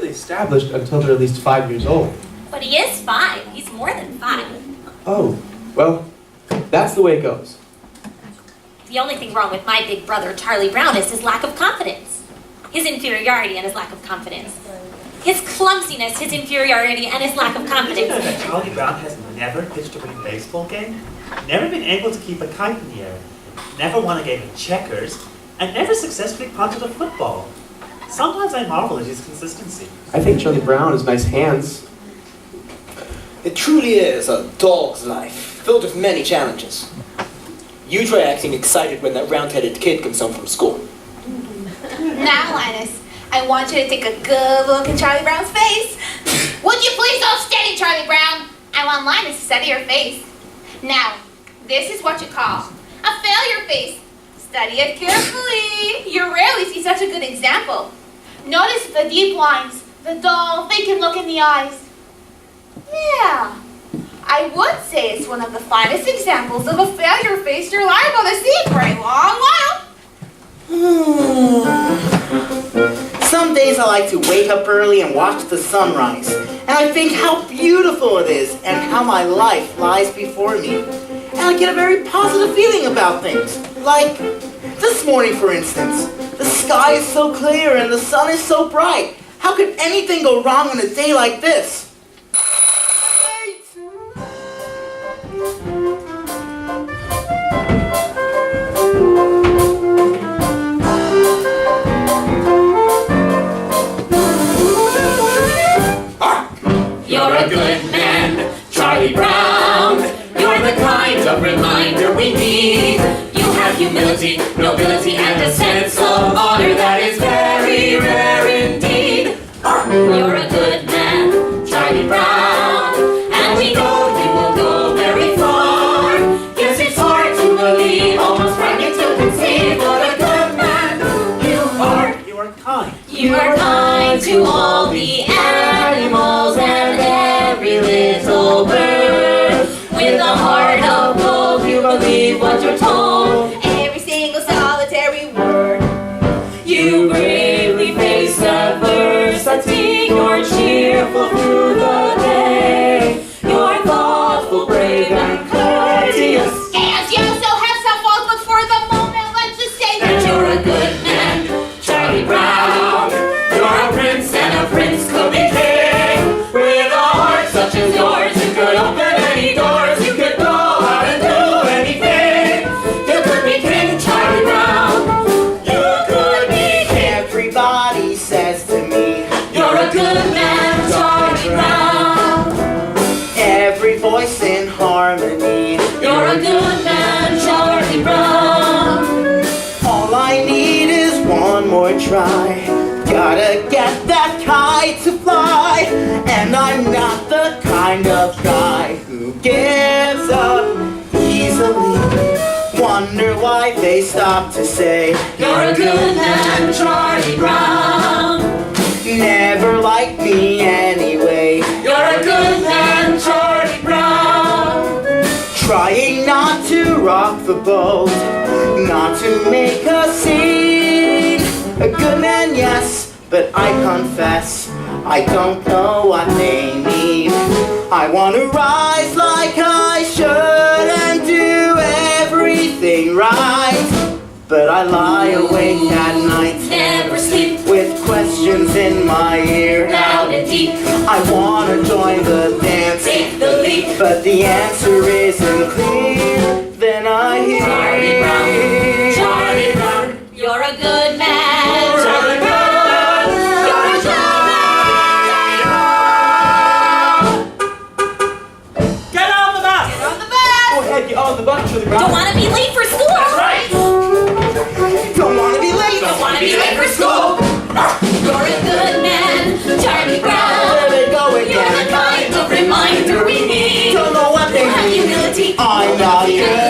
Established until they're at least 5 years old. But he is 5. He's more than 5. Oh, well, that's the way it goes. The only thing wrong with my big brother, Charlie Brown, is his lack of confidence. His inferiority and his lack of confidence. His clumsiness, his inferiority, and his lack of confidence. You know that Charlie Brown has never pitched a winning baseball game, never been able to keep a kite in the air, never won a game of checkers, and never successfully punted a football. Sometimes I marvel at his consistency. I think Charlie Brown has nice hands. It truly is a dog's life, filled with many challenges. You try acting excited when that round-headed kid comes home from school. Now, Linus, I want you to take a good look in Charlie Brown's face. you please hold steady, Charlie Brown? I want mine to study your face. Now, this is what you call a failure face. Study it carefully. You rarely see such a good example. Notice the deep lines, the dull, vacant look in the eyes. Yeah, I would say it's one of the finest examples of a failure face you're liable to see for a long while. Some days I like to wake up early and watch the sunrise, and I think how beautiful it is and how my life lies before me. And I get a very positive feeling about things. Like this morning, for instance. The sky is so clear and the sun is so bright. How could anything go wrong on a day like this? You're a good man, Charlie Brown. You're the kind of reminder we need. You have humility, nobility, and a sense of honor that is very rare indeed. You're a good man, Charlie Brown, and we know you will go very far. Yes, it's hard to believe, almost frightening to conceive what a good man you are. You are kind. You are kind to all the animals and every little bird. With a heart of gold, you believe what you're told. Every single solitary word. You bravely face adversity. You're cheerful through the day. You're thoughtful, brave, and courteous. And you also have some faults, but for the moment, let's just say And that you're a good man, Charlie Brown. You're a prince and a prince could be king. With a heart such as yours, you could open any doors. You could go out and do anything. You could be King Charlie Brown. You could be king. Everybody says to me, You're a good man, Charlie Brown. every voice in harmony. You're a good man, Charlie Brown. All I need is one more try. Gotta get that kite to fly. And I'm not the kind of guy who gives up easily. Wonder why they stop to say, You're a good man, Charlie Brown. never liked me anyway. You're a good man, Charlie Brown. Trying not to rock the boat, not to make a scene. A good man, yes, but I confess I don't know what they mean. I want to rise like I should and do everything right, but I lie awake at night Never sleep, with questions in my ear. loud and deep. I want to join the dance, Take the leap. but the answer isn't clear. Then I hear Charlie Brown, Charlie Brown, you're a good man. Charlie Brown. You're a good Get on the bus! on the bus. Go ahead, get on the bus, Charlie Brown. Don't want to be late for school. Right. don't want to be late. Don't want to be late for school. You're a good man, Charlie Brown. There they go You're the again. kind of reminder we need. Don't know what they You have mean. humility. I'm not here.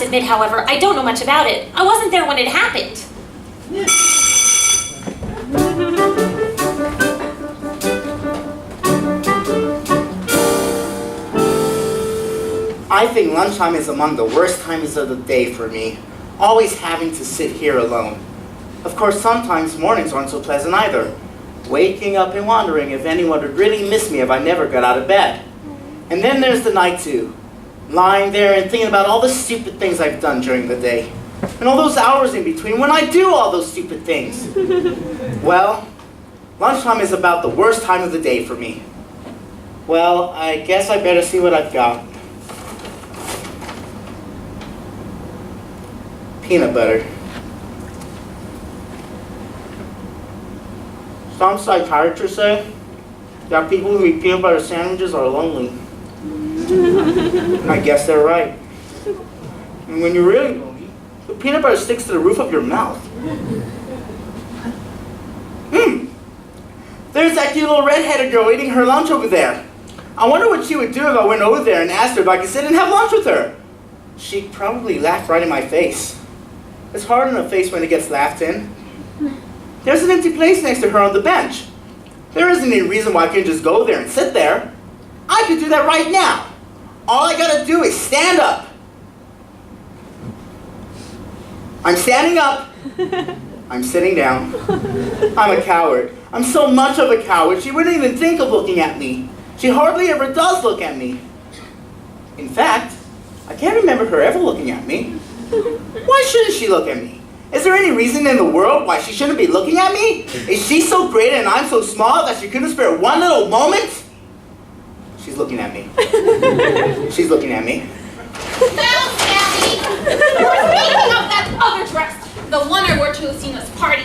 admit, however, I don't know much about it. I wasn't there when it happened. I think lunchtime is among the worst times of the day for me, always having to sit here alone. Of course, sometimes mornings aren't so pleasant either, waking up and wondering if anyone would really miss me if I never got out of bed. And then there's the night too, lying there and thinking about all the stupid things I've done during the day, and all those hours in between when I do all those stupid things. Well, lunchtime is about the worst time of the day for me. Well, I guess I better see what I've got. Peanut butter. Some psychiatrists say that people who eat peanut butter sandwiches are lonely. I guess they're right. And when you're really lonely, the peanut butter sticks to the roof of your mouth. There's that cute little red-headed girl eating her lunch over there. I wonder what she would do if I went over there and asked her if I could sit and have lunch with her. She'd probably laugh right in my face. It's hard on a face when it gets laughed in. There's an empty place next to her on the bench. There isn't any reason why I can't just go there and sit there. I could do that right now. All I gotta do is stand up. I'm standing up. I'm sitting down. I'm a coward. I'm so much of a coward, she wouldn't even think of looking at me. She hardly ever does look at me. In fact, I can't remember her ever looking at me. Why shouldn't she look at me? Is there any reason in the world why she shouldn't be looking at me? Is she so great and I'm so small that she couldn't spare one little moment? She's looking at me. She's looking at me. Now, Sally, we're speaking of that other dress, the one I wore to Lucina's party.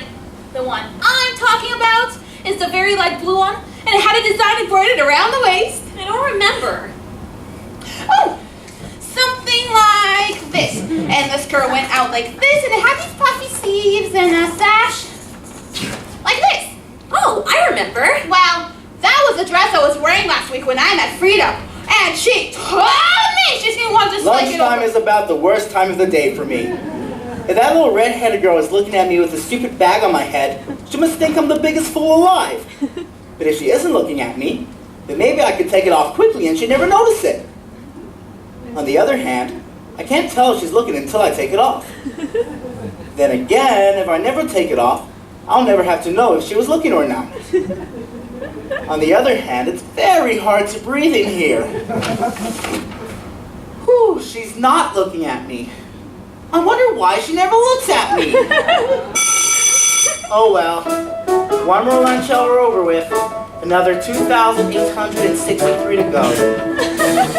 The one I'm talking about is the very light blue one, and it had a design embroidered around the waist. I don't remember. Oh, something like this. And the skirt went out like this, and it had these puffy sleeves and a sash like this. Oh, I remember. Well, that was the dress I was wearing last week when I met Frida, and she told me she didn't want to slip it Lunchtime over. is about the worst time of the day for me. If that little red-headed girl is looking at me with a stupid bag on my head, she must think I'm the biggest fool alive. But if she isn't looking at me, then maybe I could take it off quickly and she'd never notice it. On the other hand, I can't tell if she's looking until I take it off. Then again, if I never take it off, I'll never have to know if she was looking or not. On the other hand, it's very hard to breathe in here. Whew, she's not looking at me. I wonder why she never looks at me. Oh well, one more lunch hour over with. Another 2,863 to go.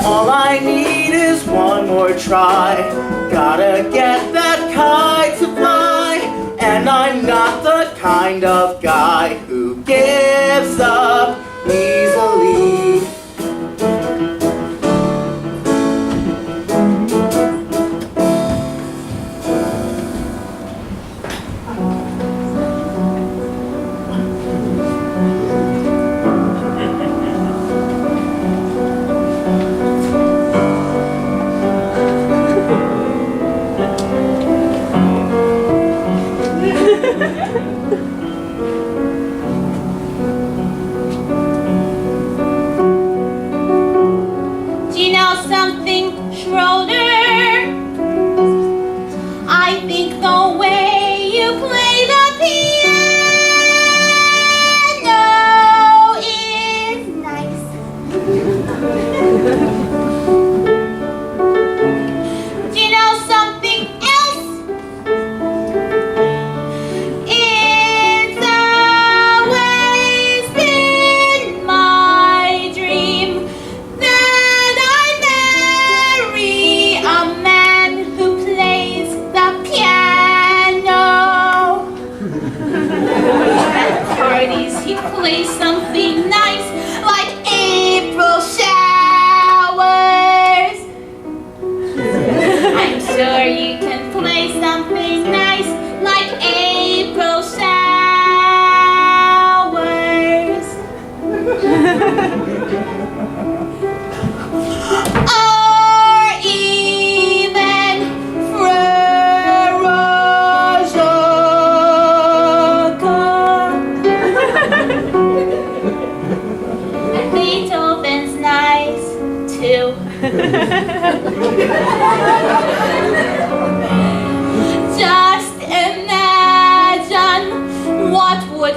All I need is one more try. Gotta get that kite to fly. And I'm not the kind of guy who gives up easily.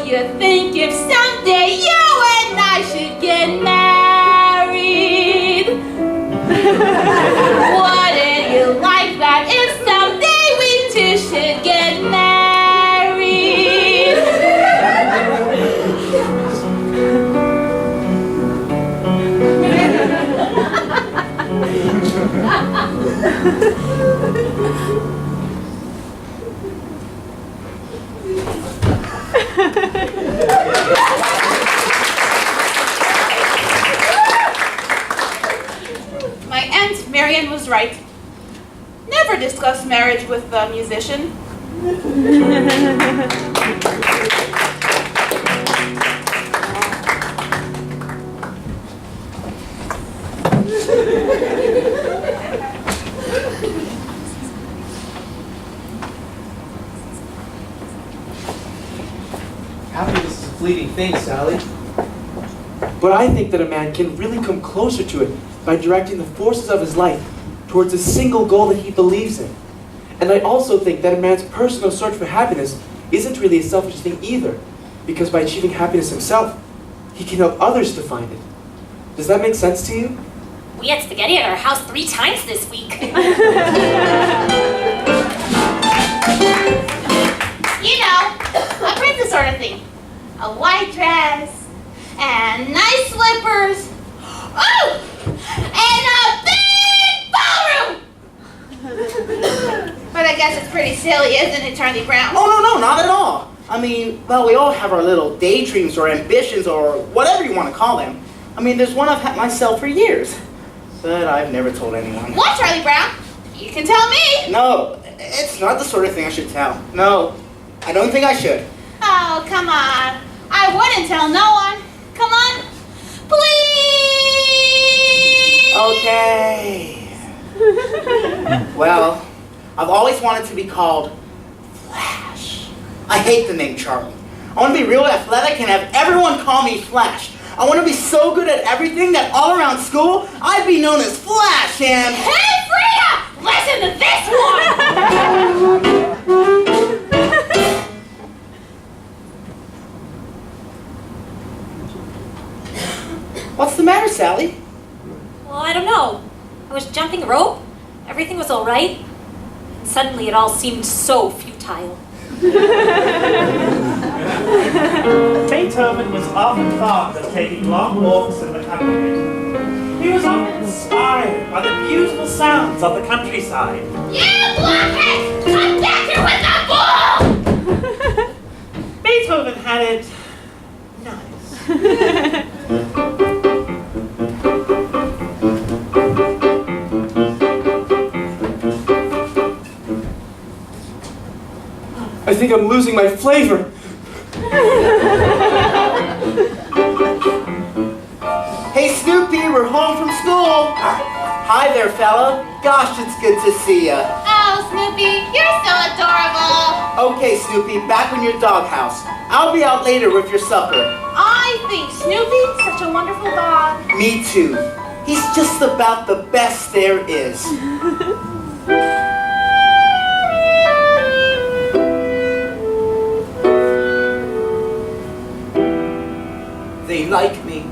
you think if someday you and I should get married? Wouldn't you like that if someday we two should get married? My Aunt Marian was right. Never discuss marriage with a musician. Happiness is a fleeting thing, Sally. But I think that a man can really come closer to it by directing the forces of his life towards a single goal that he believes in. And I also think that a man's personal search for happiness isn't really a selfish thing either, because by achieving happiness himself, he can help others to find it. Does that make sense to you? We had spaghetti at our house 3 times this week. You know, a princess sort of thing. A white dress, and nice slippers. Oh! And a big ballroom! But I guess it's pretty silly, isn't it, Charlie Brown? Oh, no, not at all. I mean, well, we all have our little daydreams or ambitions or whatever you want to call them. I mean, there's one I've had myself for years, but I've never told anyone. What, Charlie Brown? You can tell me. No, it's not the sort of thing I should tell. No, I don't think I should. Oh, come on. I wouldn't tell no one. Come on. Please. Okay. Well, I've always wanted to be called Flash. I hate the name Charlie. I want to be real athletic and have everyone call me Flash. I want to be so good at everything that all around school, I'd be known as Flash and... Hey, Frida! Listen to this one! What's the matter, Sally? Well, I don't know. I was jumping rope. Everything was all right. And suddenly it all seemed so futile. Beethoven was often fond of taking long walks in the country. He was often inspired by the beautiful sounds of the countryside. You blockhead! Come back here with the ball! Beethoven had it nice. I think I'm losing my flavor. Hey, Snoopy, we're home from school. Hi there, fella. Gosh, it's good to see ya. Oh, Snoopy, you're so adorable. Okay, Snoopy, back in your doghouse. I'll be out later with your supper. I think Snoopy's such a wonderful dog. Me too. He's just about the best there is. They like me.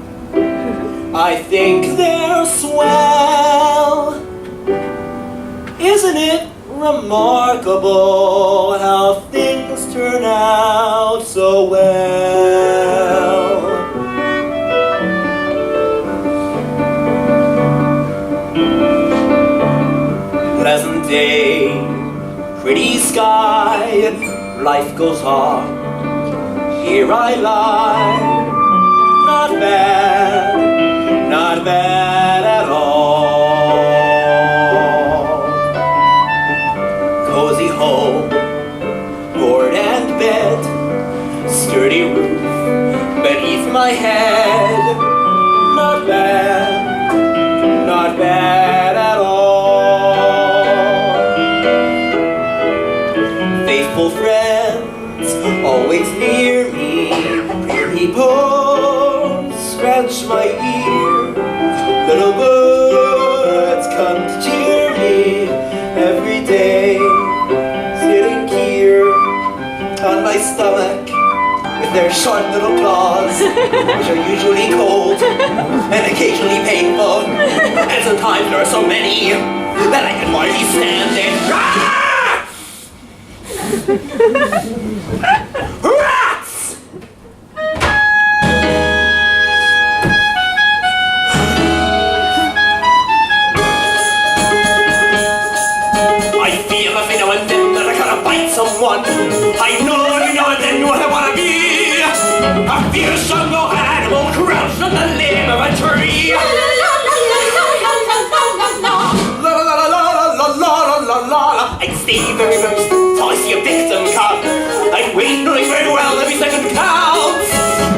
I think they're swell. Isn't it remarkable how things turn out so well? Pleasant day, pretty sky, life goes on. Here I lie. Not bad at all. Cozy home, board and bed, sturdy roof beneath my head. Not bad at all. Faithful friends always near me, people scratch my ear. Little birds come to cheer me every day. Sitting here on my stomach with their sharp little claws, which are usually cold and occasionally painful. And sometimes there are so many that I can hardly stand it. Rats! I feel every now and then that I gotta bite someone. I know every now and then what I wanna be. A fierce jungle animal crouched on the limb of a tree. La la la la la la la. I'd stay very close till I see a victim come. I'd wait knowing very well every second counts.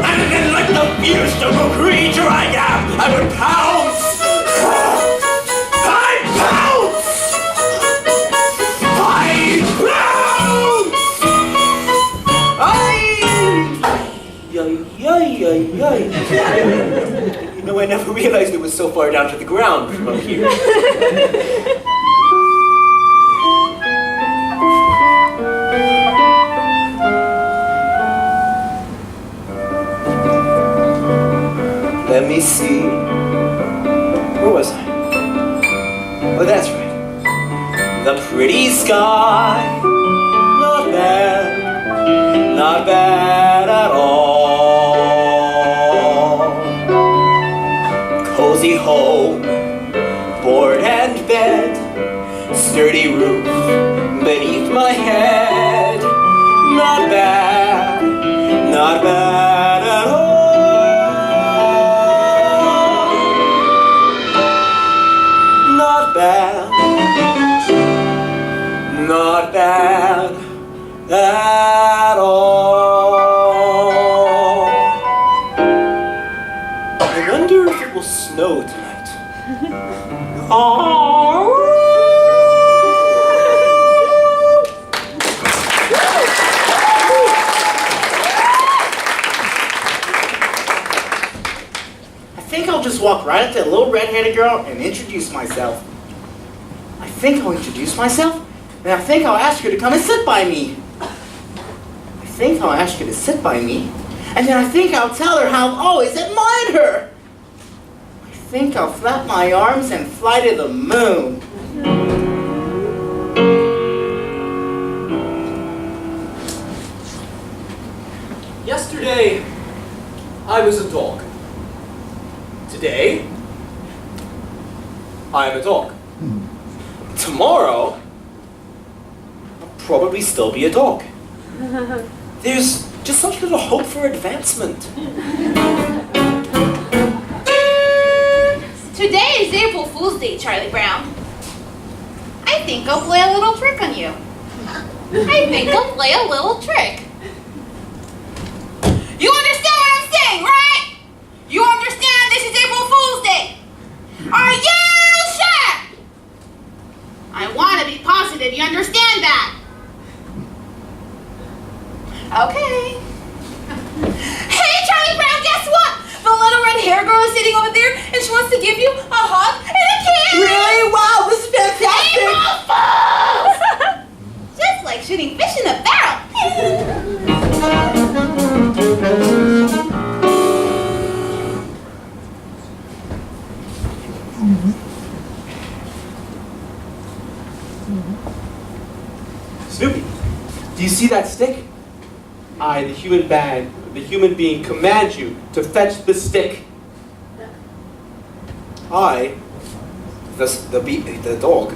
And then like the fierce jungle creature I am, I would pounce. I'd pounce. You know, I never realized it was so far down to the ground from up here. Let me see. Where was I? Oh, that's right. The pretty sky. Not bad. Not bad at all. Cozy home, board and bed, sturdy roof beneath my head. Not bad, not bad at all. Not bad, not bad at all. I wonder if it will snow tonight. Oh. I think I'll just walk right up to that little red-headed girl and introduce myself. I think I'll introduce myself, and I think I'll ask her to come and sit by me. I think I'll ask her to sit by me, and then I think I'll tell her how I've always admired her. I think I'll flap my arms and fly to the moon. Yesterday, I was a dog. Today, I am a dog. Tomorrow, I'll probably still be a dog. There's just such little hope for advancement. Today is April Fool's Day, Charlie Brown. I think I'll play a little trick on you. I think I'll play a little trick. You understand what I'm saying, right? You understand this is April Fool's Day. Are you sure? I want to be positive you understand that. Okay. Hey, Charlie Brown, guess what? The little red hair girl is sitting over there, and she wants to give you a hug and a kiss. Really? Wow, this is fantastic! April Fools! Just like shooting fish in a barrel. Snoopy, do you see that stick? I, the human being, command you to fetch the stick. I, the dog,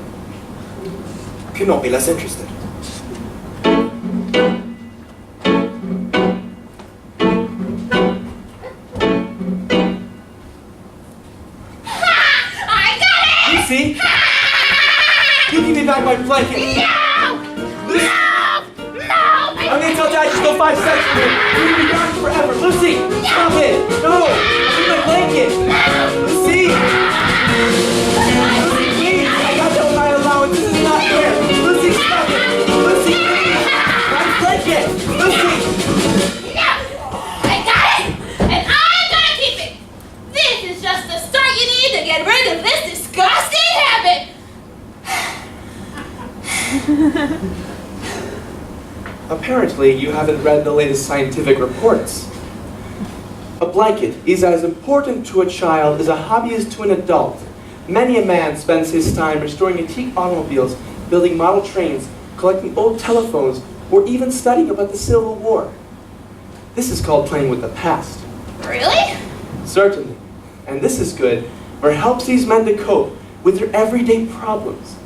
could not be less interested. I got it! Lucy, you give me back my blanket. No! I'm gonna tell Dad just go 5 seconds from here. You're gonna be gone forever. Lucy, stop it. No, give me my blanket. Lucy. Lucy, please. I got that with my allowance. This is not fair. Lucy, stop it. Lucy, please. My blanket. Lucy. No! I got it! And I'm gonna keep it! This is just the start you need to get rid of this disgusting habit! Apparently, you haven't read the latest scientific reports. A blanket is as important to a child as a hobby is to an adult. Many a man spends his time restoring antique automobiles, building model trains, collecting old telephones, or even studying about the Civil War. This is called playing with the past. Really? Certainly. And this is good, for it helps these men to cope with their everyday problems.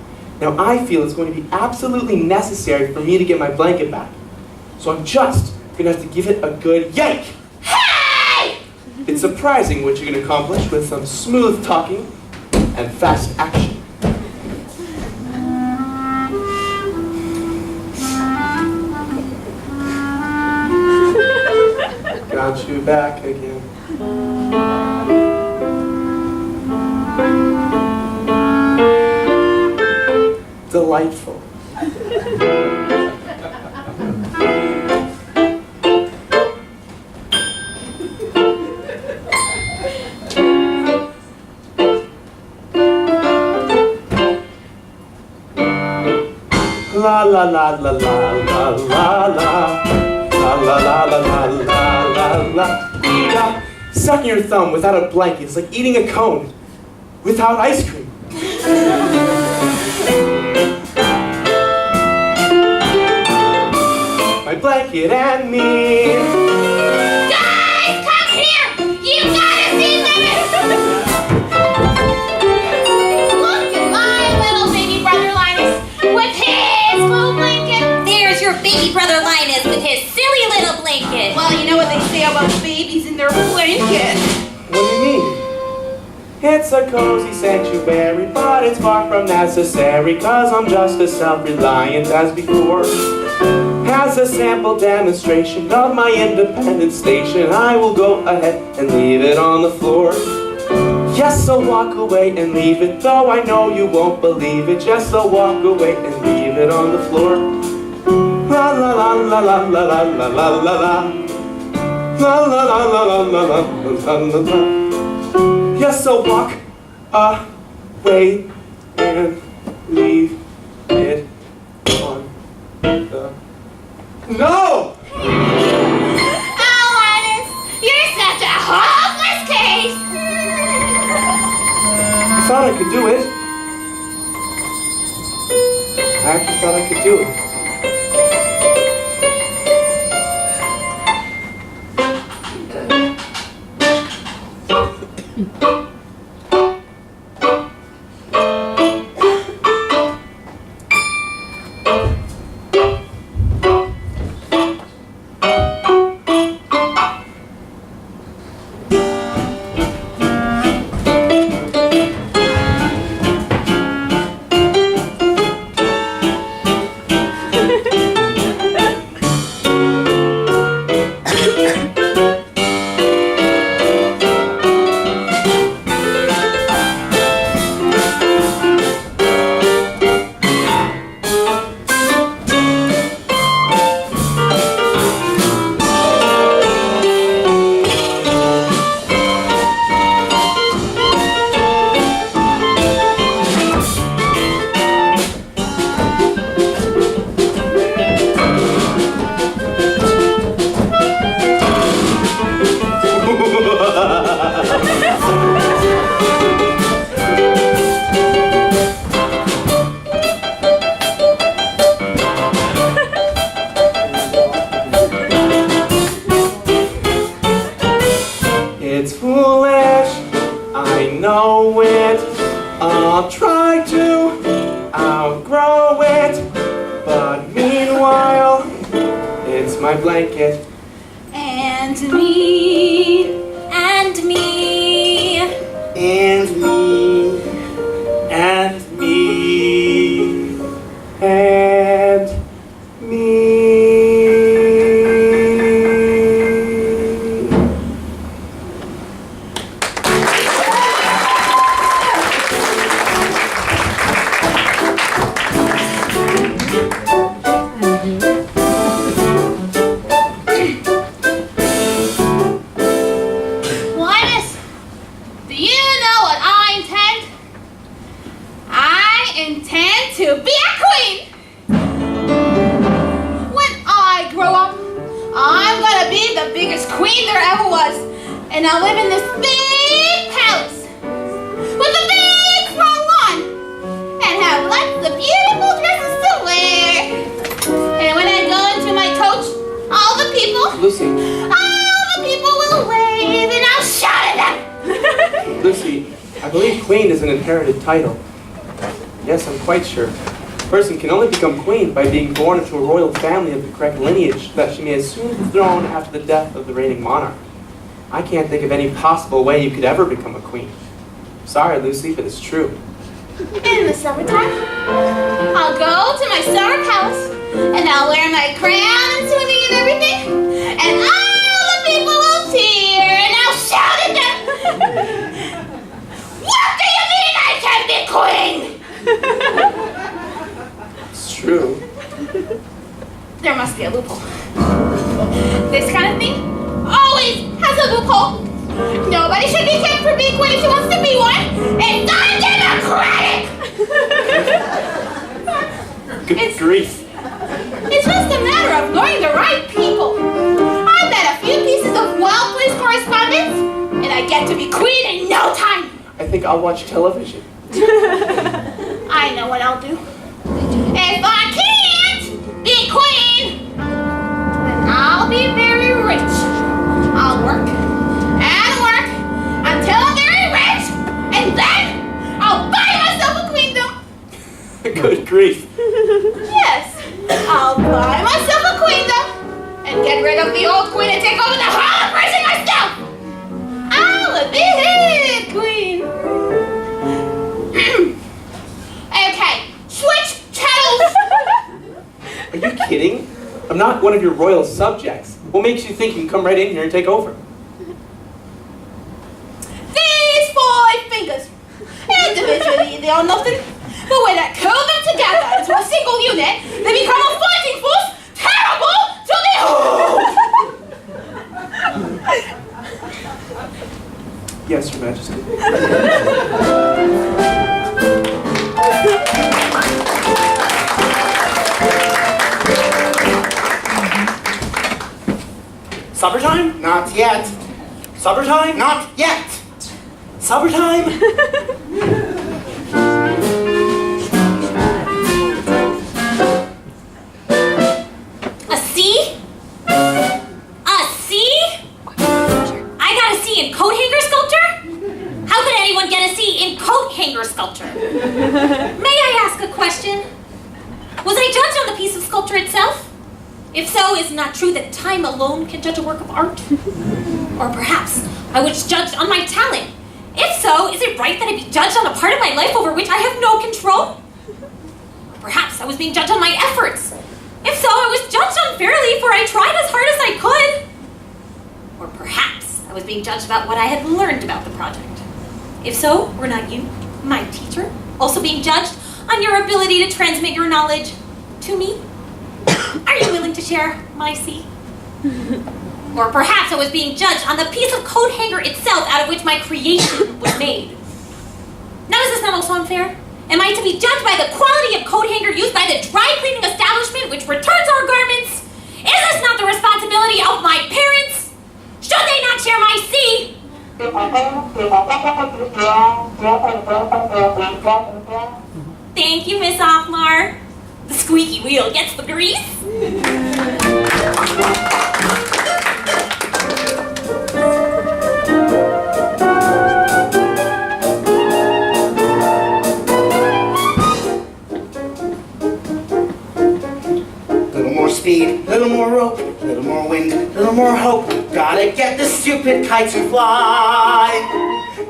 Now I feel it's going to be absolutely necessary for me to get my blanket back. So I'm just going to have to give it a good yank. Hey! It's surprising what you can accomplish with some smooth talking and fast action. Got you back again. Delightful. La la la la la la la la. La la la la la la la la. Sucking your thumb without a blanket is like eating a cone without ice cream. My blanket and me. Guys, come here! You gotta see this! Look at my little baby brother Linus with his little blanket. There's your baby brother Linus with his silly little blanket. Well, you know what they say about babies in their blanket. What do you mean? It's a cozy sanctuary, but it's far from necessary, 'cause I'm just as self-reliant as before. As a sample demonstration of my independent station, I will go ahead and leave it on the floor. Yes, I'll walk away and leave it, though I know you won't believe it. Yes, I'll walk away and leave it on the floor. La la la la la la la la la la la. La la la la la la la la la la. Yes, I'll walk away and leave it on the... No! Oh, Linus, you're such a hopeless case. I thought I could do it. I actually thought I could do it. It's foolish, I know it. I'll try to outgrow it, but meanwhile, it's my blanket. And me. And me. And me. And me. And me. greatest queen there ever was. And I'll live in this big palace with a big front lawn and have lots of beautiful dresses to wear. And when I go into my coach, all the people will wave and I'll shout at them. Lucy, I believe queen is an inherited title. Yes, I'm quite sure. A person can only become queen by being born into a royal family of the correct lineage that she may assume the throne after the death of the reigning monarch. I can't think of any possible way you could ever become a queen. Sorry, Lucy, but it's true. In the summertime, I'll go to my summer palace and I'll wear my crown and swimming and everything, and all the people will cheer and I'll shout at them. What do you mean I can't be queen? It's true. There must be a loophole. This kind of thing always has a loophole. Nobody should be kept from being queen if she wants to be one. It's undemocratic! Good grief. It's just a matter of knowing the right people. I bet a few pieces of well-placed correspondence, and I get to be queen in no time. I think I'll watch television. I know what I'll do. If I can't be queen, then I'll be very rich. I'll work and work until I'm very rich, and then I'll buy myself a queendom. Good grief. Yes, I'll buy myself a queendom and get rid of the old queen and take over the whole operation myself. I'll be head queen. Okay, switch channels. Are you kidding? I'm not one of your royal subjects. What makes you think you can come right in here and take over? These 5 fingers, individually they are nothing, but when I curl them together into a single unit, they become a fighting force terrible to behold! Yes, Your Majesty. Supper time? Not yet. Supper time? Not yet. Supper time? A C? A C? I got a C in coat hanger sculpture? How could anyone get a C in coat hanger sculpture? May I ask a question? Was I judged on the piece of sculpture itself? If so, is it not true that time alone can judge a work of art? Or perhaps I was judged on my talent. If so, is it right that I be judged on a part of my life over which I have no control? Or perhaps I was being judged on my efforts. If so, I was judged unfairly, for I tried as hard as I could. Or perhaps I was being judged about what I had learned about the project. If so, were not you, my teacher, also being judged on your ability to transmit your knowledge to me? Are you willing to share my C? Or perhaps I was being judged on the piece of coat hanger itself out of which my creation was made. Now, is this not also unfair? Am I to be judged by the quality of coat hanger used by the dry cleaning establishment which returns our garments? Is this not the responsibility of my parents? Should they not share my C? Thank you, Miss Ockmar. The squeaky wheel gets the grease. Little more speed, little more rope, little more wind, little more hope. Gotta get the stupid kite to fly.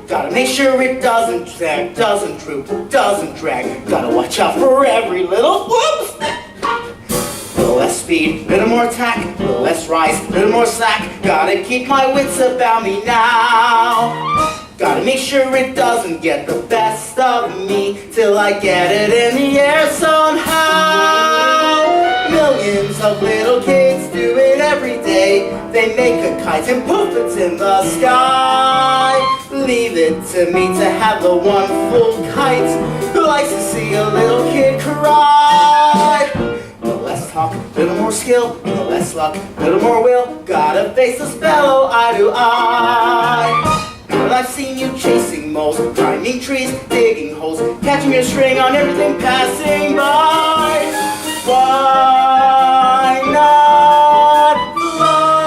Gotta make sure it doesn't sag, doesn't droop, doesn't drag. Gotta watch out for every little whoops. Little less speed, little more tack, little less rise, little more slack. Gotta keep my wits about me now. Gotta make sure it doesn't get the best of me till I get it in the air somehow. Millions of little kids do it every day. They make a kite and poof, it's in the sky. Leave it to me to have the one full kite who likes to see a little kid cry. Little less talk, Little more skill, little less luck, little more will. Gotta face the spell eye to eye. Well, I've seen you chasing moles, climbing trees, digging holes, catching your string on everything passing by. Why not fly?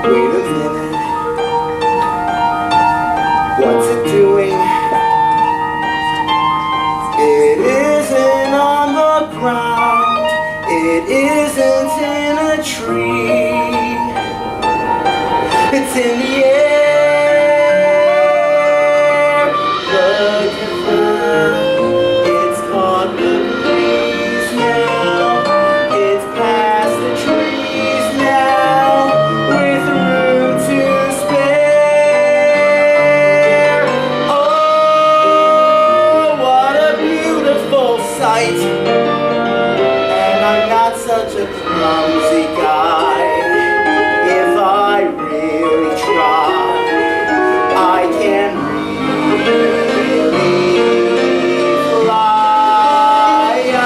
Wait a minute. What's it doing? It isn't on the ground. It isn't in a tree. It's in the air. Look at that. It's caught the breeze now. It's past the trees now, with room to spare. Oh, what a beautiful sight. And I'm not such a clumsy guy. If I really try, I can really fly a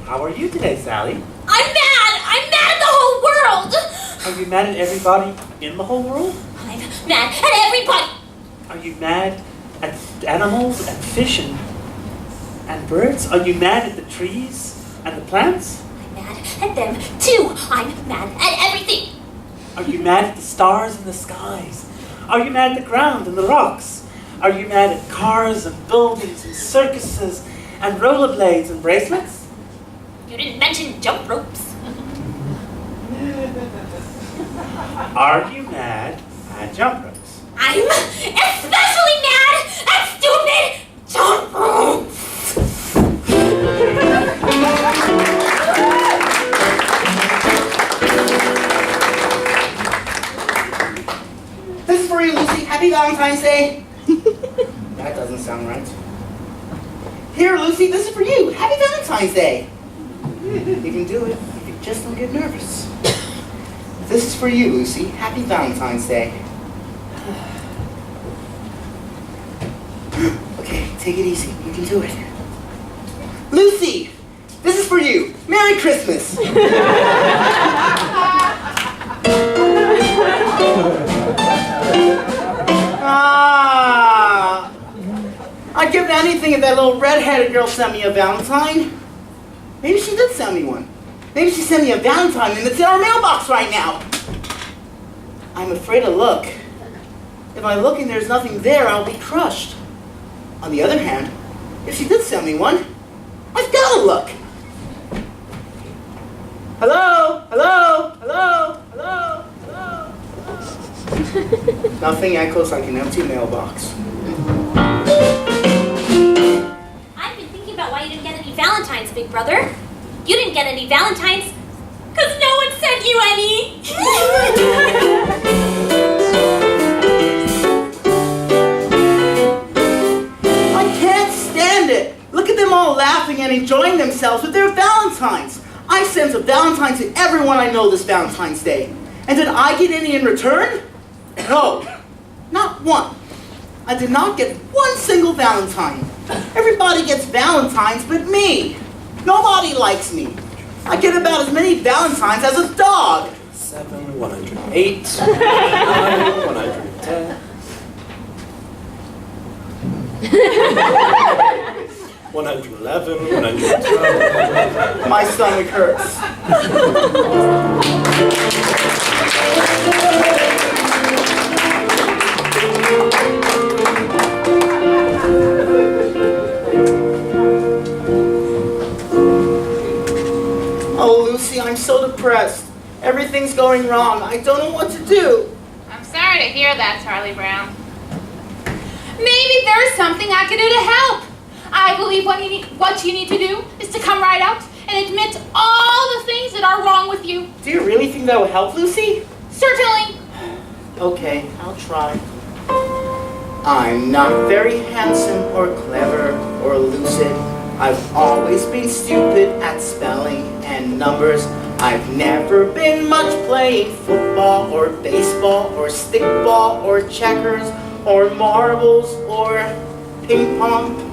How are you today, Sally? I'm mad! I'm mad at the whole world! Are you mad at everybody in the whole world? I'm mad at everybody! Are you mad at animals and fish and birds? Are you mad at the trees and the plants? I'm mad at them too! I'm mad at everything! Are you mad at the stars in the skies? Are you mad at the ground and the rocks? Are you mad at cars and buildings and circuses and rollerblades and bracelets? You didn't mention jump ropes. Are you mad at jump ropes? I'm especially mad at stupid jump ropes! This is for you, Lucy. Happy Valentine's Day. That doesn't sound right. Here, Lucy, this is for you. Happy Valentine's Day. You can do it if you just don't get nervous. This is for you, Lucy. Happy Valentine's Day. Okay, take it easy. You can do it. Lucy, this is for you. Merry Christmas. I'd give anything if that little red-headed girl sent me a Valentine. Maybe she did send me one. Maybe she sent me a Valentine and it's in our mailbox right now. I'm afraid to look. If I look and there's nothing there, I'll be crushed. On the other hand, if she did send me one, I've got to look. Hello? Hello? Hello? Hello? Hello? Hello? Nothing echoes like an empty mailbox. I've been thinking about why you didn't get any Valentines, big brother. You didn't get any Valentines because no one sent you any. I can't stand it. Look at them all laughing and enjoying themselves with their Valentines. I sent a Valentine to everyone I know this Valentine's Day. And did I get any in return? No, not one. I did not get one single Valentine. Everybody gets Valentines but me. Nobody likes me. I get about as many Valentines as a dog. 7, 108, 9, 110. 111, 112. My stomach hurts. Oh, Lucy, I'm so depressed. Everything's going wrong. I don't know what to do. I'm sorry to hear that, Charlie Brown. Maybe there's something I can do to help. I believe what you need to do is to come right out and admit all the things that are wrong with you. Do you really think that will help, Lucy? Certainly. Okay, I'll try. I'm not very handsome or clever or lucid. I've always been stupid at spelling and numbers. I've never been much playing football or baseball or stickball or checkers or marbles or ping pong.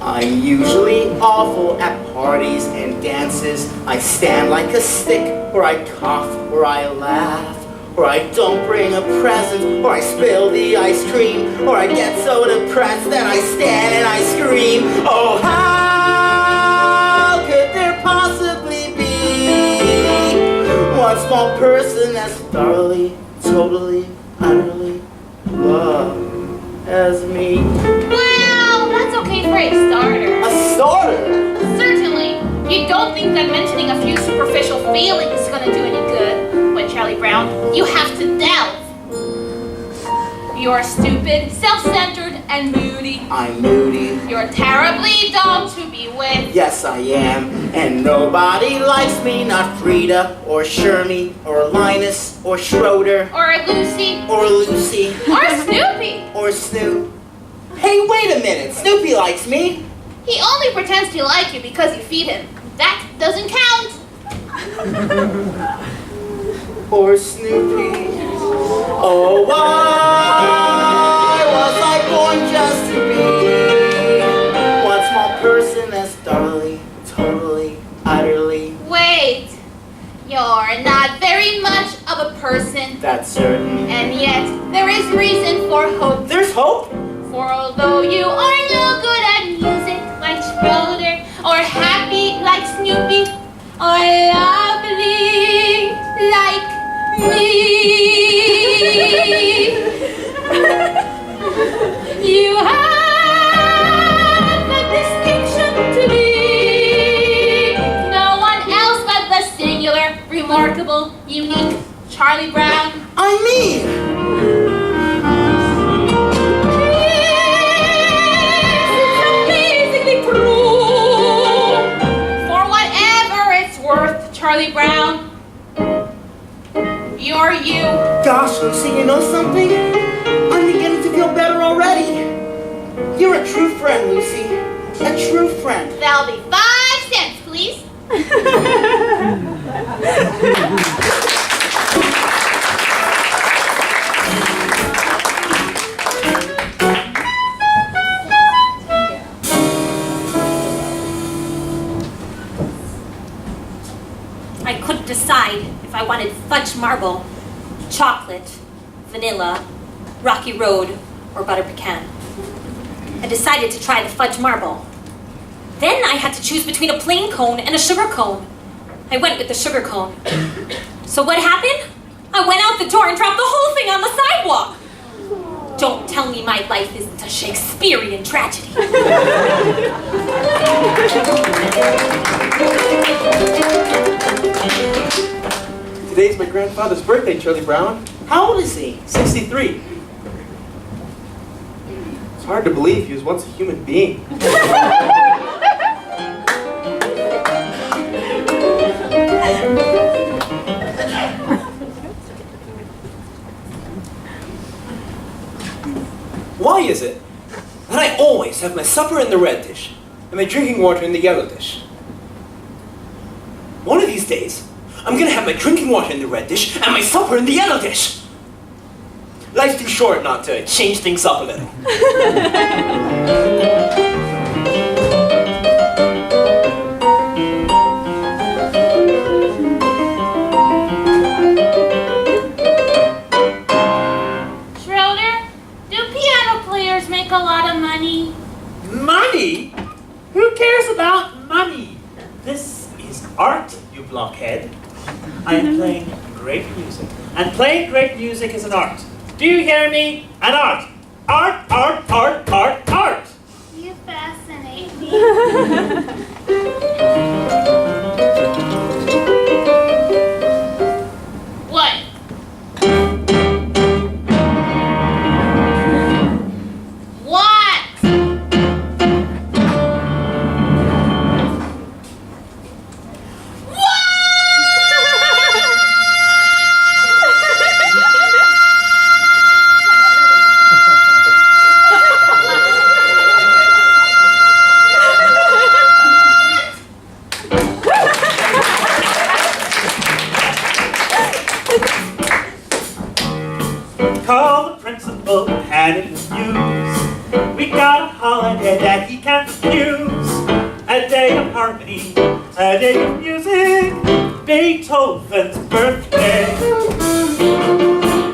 I'm usually awful at parties and dances. I stand like a stick, or I cough, or I laugh, or I don't bring a present, or I spill the ice cream, or I get so depressed that I stand and I scream. Oh, how could there possibly be one small person as thoroughly, totally, utterly loved as me? Well, that's okay for a starter. A starter? Certainly. You don't think that mentioning a few superficial feelings is going to do any good. But Charlie Brown, you have to delve. You're stupid, self-centered, and moody. I'm moody. You're terribly dull to be with. Yes, I am. And nobody likes me, not Frida, or Shermie, or Linus, or Schroeder, Or Lucy. or Lucy, Or Snoopy. or Snoop. Hey, wait a minute. Snoopy likes me. He only pretends to like you because you feed him. That doesn't count. Or Snoopy. Oh, why was I born just to be one small person as thoroughly, totally, utterly? Wait. You're not very much of a person. That's certain. And yet, there is reason for hope. There's hope? For although you are no good at music like Schroeder, or happy like Snoopy, or lovely like me, you have a distinction to be. No one else but the singular, remarkable, unique Charlie Brown. I mean, Charlie Brown, you're you. gosh, Lucy, you know something? I'm beginning to feel better already. You're a true friend, Lucy. A true friend. That'll be 5 cents, please. I couldn't decide if I wanted fudge marble, chocolate, vanilla, rocky road, or butter pecan. I decided to try the fudge marble. Then I had to choose between a plain cone and a sugar cone. I went with the sugar cone. So what happened? I went out the door and dropped the whole thing on the sidewalk. Don't tell me my life isn't a Shakespearean tragedy. Today's my grandfather's birthday, Charlie Brown. How old is he? 63. It's hard to believe he was once a human being. Why is it that I always have my supper in the red dish and my drinking water in the yellow dish? One of these days, I'm gonna have my drinking water in the red dish and my supper in the yellow dish. Life's too short not to change things up a little. Make a lot of money. Money? Who cares about money? This is art, you blockhead. I am playing great music. And playing great music is an art. Do you hear me? An art. Art, art, art, art, art. You fascinate me. What? Call the principal and hand him the news. We got a holiday that he can't refuse. A day of harmony, a day of music, Beethoven's birthday.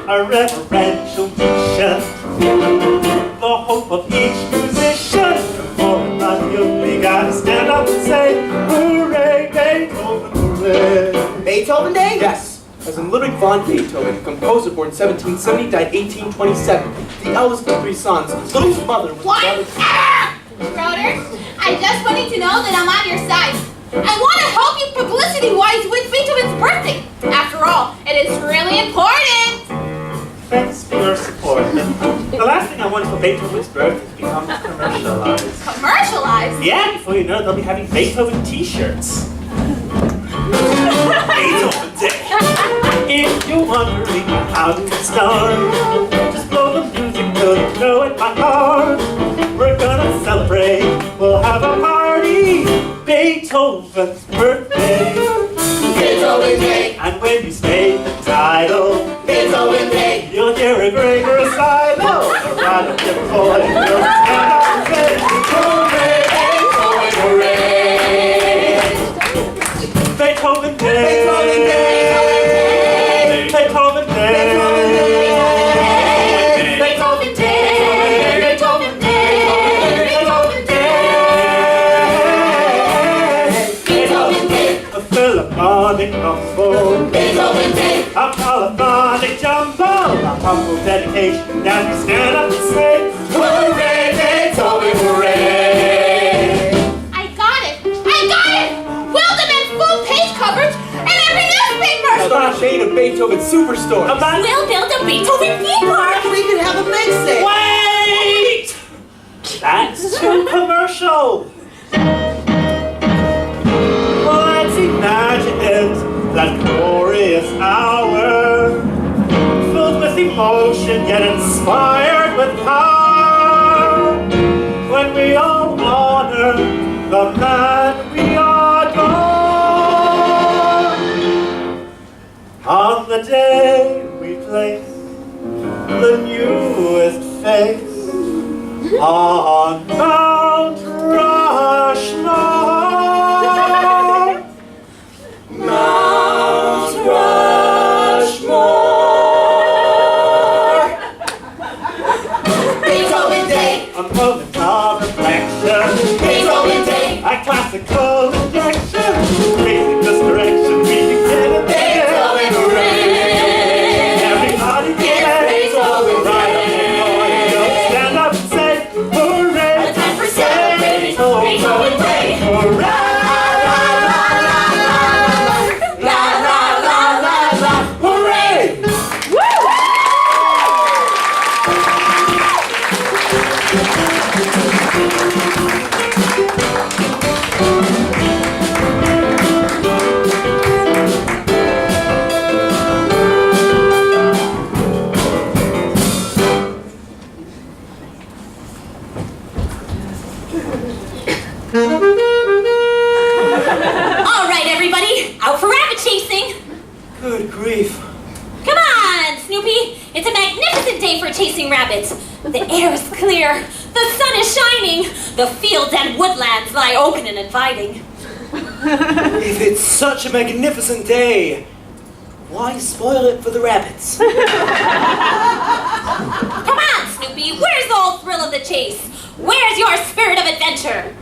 A reverential mission, the hope of each musician. For we gotta stand up and say, hooray, Beethoven, hooray. Beethoven Day? Yes, as in Ludwig von Beethoven, composer born 1770, died 1827. The eldest of 3 sons, Ludwig's mother was What? Schroeder, I just wanted to know that I'm on your side. I want to help you publicity-wise with Beethoven's birthday. After all, it is really important. Thanks for your support. The last thing I want for Beethoven's birthday to become commercialized. Commercialized? Yeah, before you know it, they'll be having Beethoven t-shirts. Beethoven Day. If you're wondering how to start, just blow the music till you know it by heart. We're gonna celebrate, we'll have a party, Beethoven's birthday. Beethoven Day. And when you state the title, Beethoven Day. you'll hear a great recital. A round of applause, you'll stand up and say, hooray, Beethoven, hooray. Beethoven Day. Beethoven Day. Beethoven Day. Beethoven Day. Beethoven Day. Beethoven Day. Beethoven Day. A philharmonic combo, Beethoven Day. a polyphonic jumbo, a humble dedication, and we stand up and say, Hooray, Beethoven, hooray. I got it! Wildeman's full page coverage in every newspaper! Start a chain of Beethoven superstores. about We'll build a Beethoven theme park. We could have a big sale. Wait! That's too commercial. Let's imagine it, that glorious hour, filled with emotion yet inspired with power, when we all honor the man we adore. On the day we place the newest face on Mount Rushmore. Mount Rushmore. Beethoven Day. A moment of reflection, Beethoven Day. a classical injection, facing this direction we can get it there. Beethoven, hooray. Everybody get Beethoven right up in the morning, stand up and say, hooray! A time for celebrating Beethoven Day. Hooray! La la la la la. Hooray! All right, everybody, out for rabbit chasing. Good grief. Come on, Snoopy. It's a magnificent day for chasing rabbits. The air is clear. The sun is shining. The fields and woodlands lie open and inviting. If it's such a magnificent day, why spoil it for the rabbits? Come on, Snoopy. Where's the whole thrill of the chase? Where's your spirit of adventure?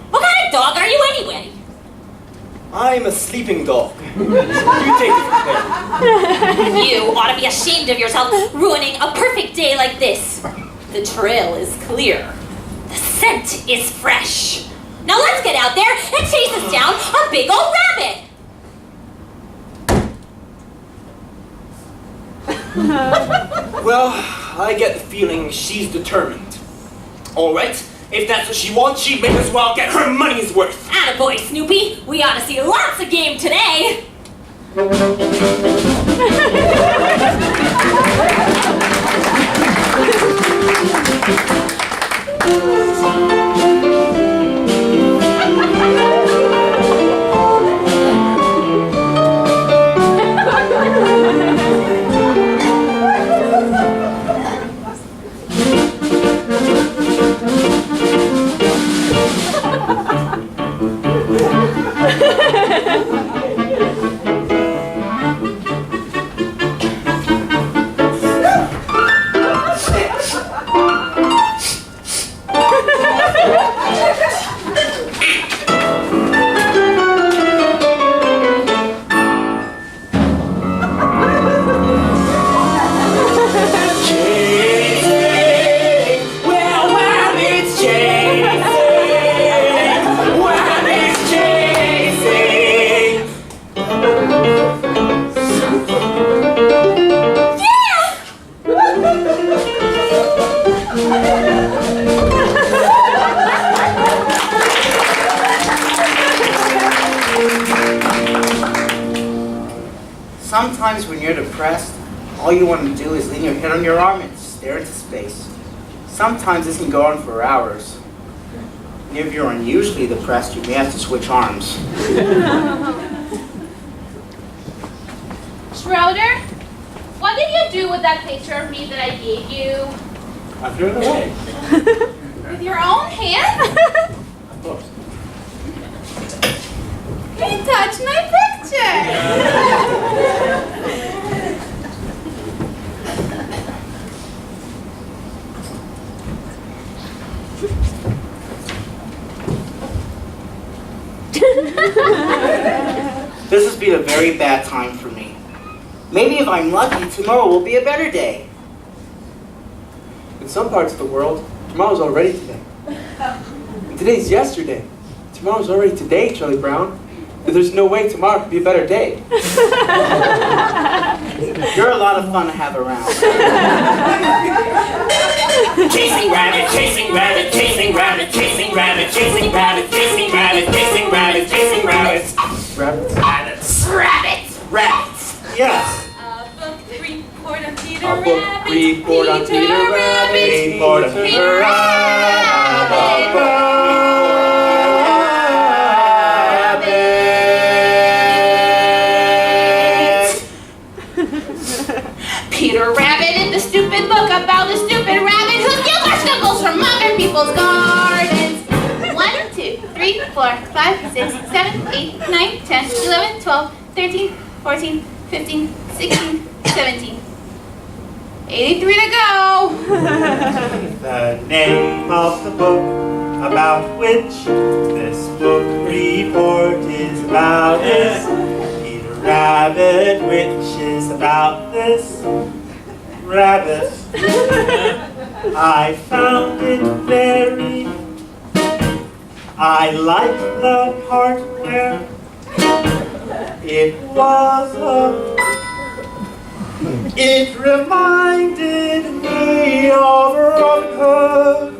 What kind of dog are you anyway? I'm a sleeping dog. You take it from there. You ought to be ashamed of yourself ruining a perfect day like this. The trail is clear. The scent is fresh. Now let's get out there and chase us down a big old rabbit. Well, I get the feeling she's determined. All right, if that's what she wants, she may as well get her money's worth. Attaboy, Snoopy. We ought to see lots of game today. depressed, all you want to do is lean your head on your arm and stare into space. Sometimes this can go on for hours. And if you're unusually depressed, you may have to switch arms. Schroeder, what did you do with that picture of me that I gave you? I threw it away. With your own hand? Of course. You touched my picture! This has been a very bad time for me. Maybe if I'm lucky, tomorrow will be a better day. In some parts of the world, tomorrow's already today. And today's yesterday. Tomorrow's already today, Charlie Brown. There's no way tomorrow could be a better day. You're a lot of fun to have around. Chasing rabbit, chasing rabbit, chasing rabbit, chasing rabbit, chasing rabbit, chasing rabbit, chasing rabbit, chasing rabbits. Rabbits? Rabbits. Rabbits! Rabbits. Yes. A book report on Peter A book Rabbit. report on Peter Rabbit. Report on Peter Peter Rabbit in the stupid book about the stupid rabbit who steals vegetables from other people's gardens. 1, 2, 3, 4, 5, 6, 7, 8, 9, 10, 11, 12, 13, 14, 15, 16, 17. 83 to go. The name of the book about which this book report is about is Peter Rabbit, which is about this rabbit. I found it very. I like the part where it was it reminded me of Robin Hood.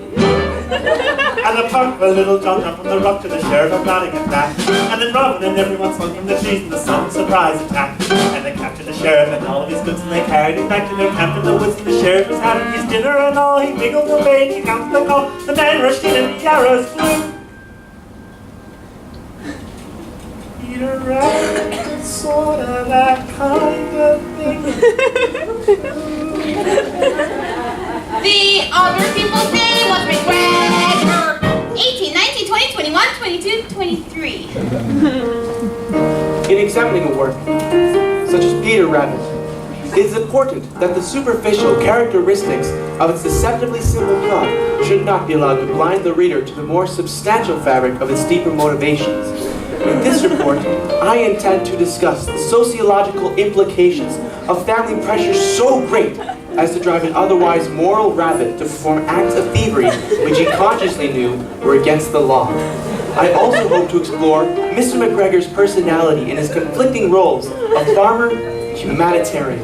And the part where Little John jumped from the rock to the sheriff of Nottingham back. And then Robin and everyone swung from the trees in the sudden surprise attack. And they captured the sheriff and all of his goods and they carried him back to their camp in the woods. And the sheriff was having his dinner and all. He wiggled away and he counted the call. The man rushed in and the arrows flew. Peter Rabbit, sort of that kind of thing. The other people's name was McGregor. 18, 19, 20, 21, 22, 23. In examining a work, such as Peter Rabbit, it is important that the superficial characteristics of its deceptively simple plot should not be allowed to blind the reader to the more substantial fabric of its deeper motivations. In this report, I intend to discuss the sociological implications of family pressure so great as to drive an otherwise moral rabbit to perform acts of thievery which he consciously knew were against the law. I also hope to explore Mr. McGregor's personality in his conflicting roles of farmer and humanitarian.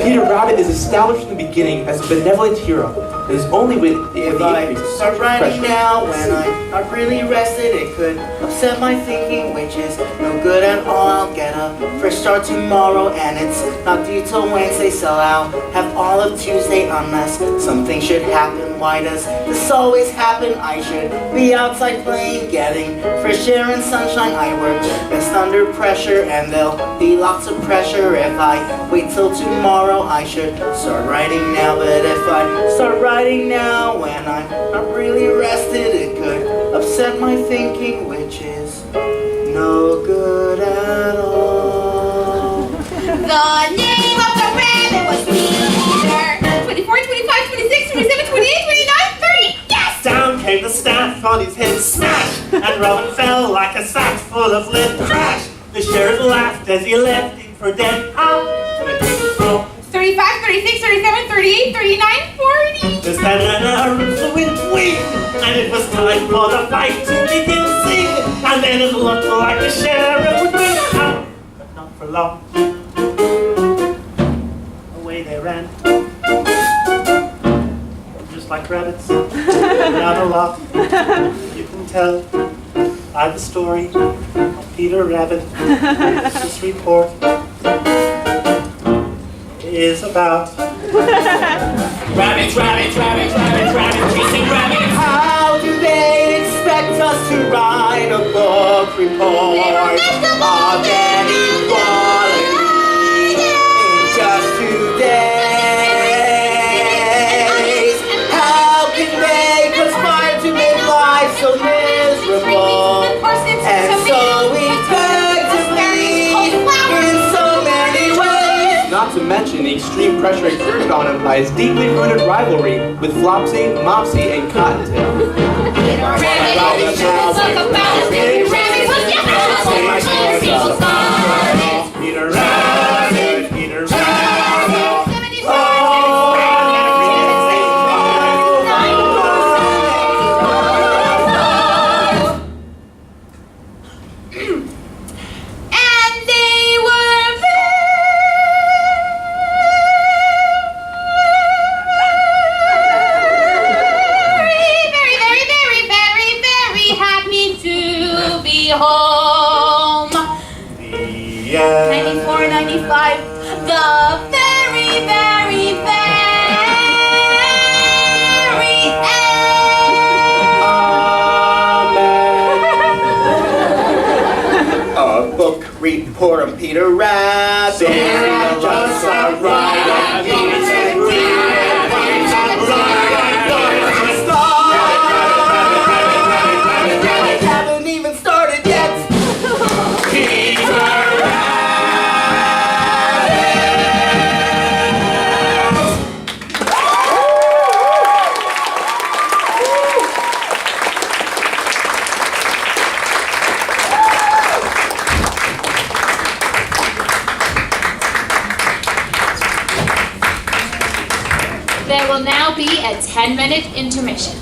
Peter Rabbit is established from the beginning as a benevolent hero. It is only with If I start writing now when I'm not really rested, it could upset my thinking, which is no good at all. I'll get a fresh start tomorrow, and it's not due till Wednesday, so I'll have all of Tuesday unless something should happen. Why does this always happen? I should be outside playing, getting fresh air and sunshine. I work best under pressure, and there'll be lots of pressure if I wait till tomorrow. I should start writing now, but if I start writing now when I'm not really rested, it could upset my thinking, which is no good at all. The name of the rabbit was Peter. 24, 25, 26, 27, 28, 29, 30. Yes! Down came the staff on his head, smash! And Robin fell like a sack full of lead, crash! The sheriff laughed as he left him for dead. Out! And the people flew. 35, 36, 37, 38, 39, 40. The banana flew in wing, and it was time for the fight to begin. Sing, and then it looked like the sheriff would win. Out, but not for long. Away they ran, just like rabbits, without a lot. You can tell by the story of Peter Rabbit. This report. is about. Rabbits, rabbits, rabbits, rabbits, rabbits, chasing rabbits. How do they expect us to write a book report of inequality in just 2 days? How can they conspire to make life so miserable? And so we beg to believe in so many ways. Not to mention the extreme pressure exerted on him by his deeply rooted rivalry with Flopsy, Mopsy, and Cottontail. Peter Rabbit, Peter And they were very happy to be home. The end. 94, 95, the very A book report on Peter Rabbit. Just a haven't even started yet. There will now be a 10-minute intermission.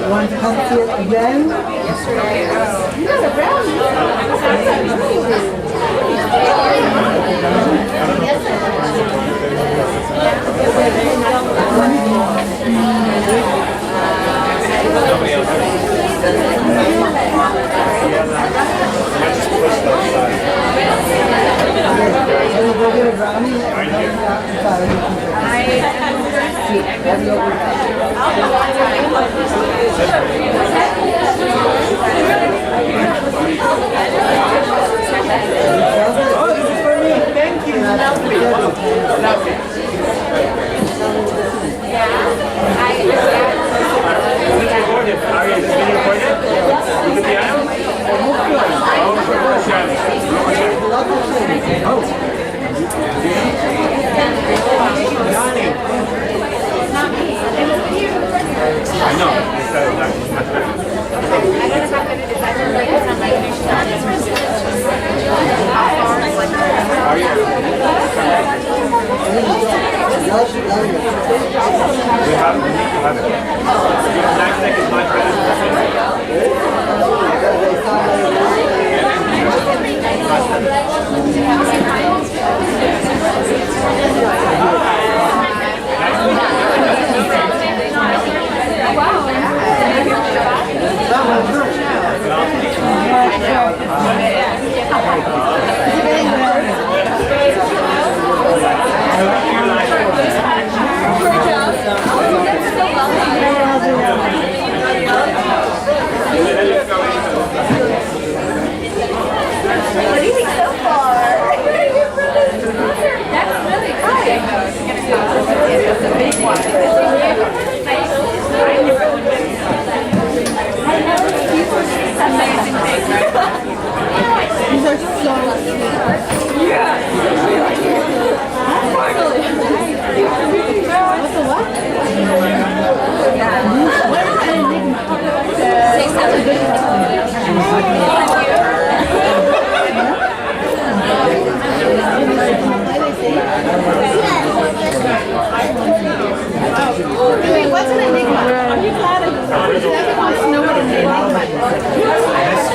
Want to come see it again? You got a brownie. Wait, what's an enigma? Are you glad? Everyone wants to know what an enigma is.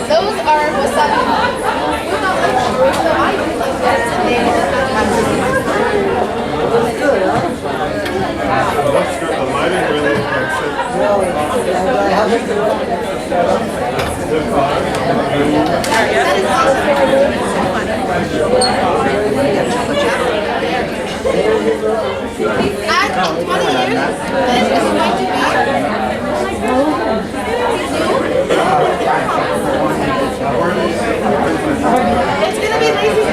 Those are Looks good. The lighting really makes At 20 years, this is going to it's going to be lazy.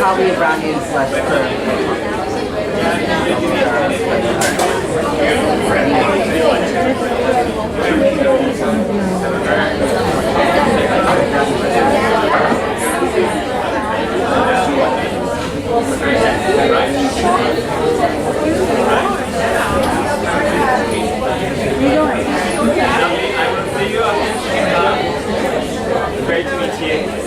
Probably a brownie and slash Great to meet you.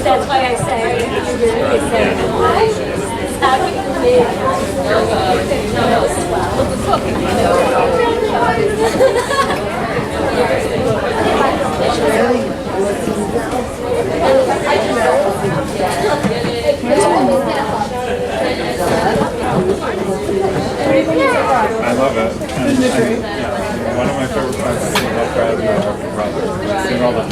That's why I say, I love it. And one of my favorite parts is about Brad and my brother. Seeing all the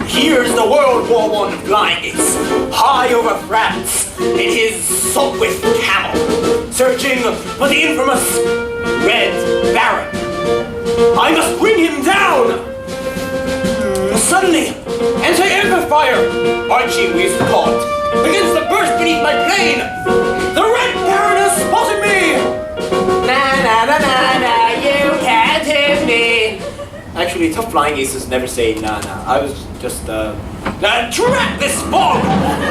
Here's the World War I blindness, high over France, in his Sopwith camel, searching for the infamous Red Baron. I must bring him down! Suddenly, anti-aircraft fire, Archie we used to call it, begins to burst beneath my plane. The Red Baron has spotted me! Now Actually, tough flying aces never say nah. I was just, trap this fog!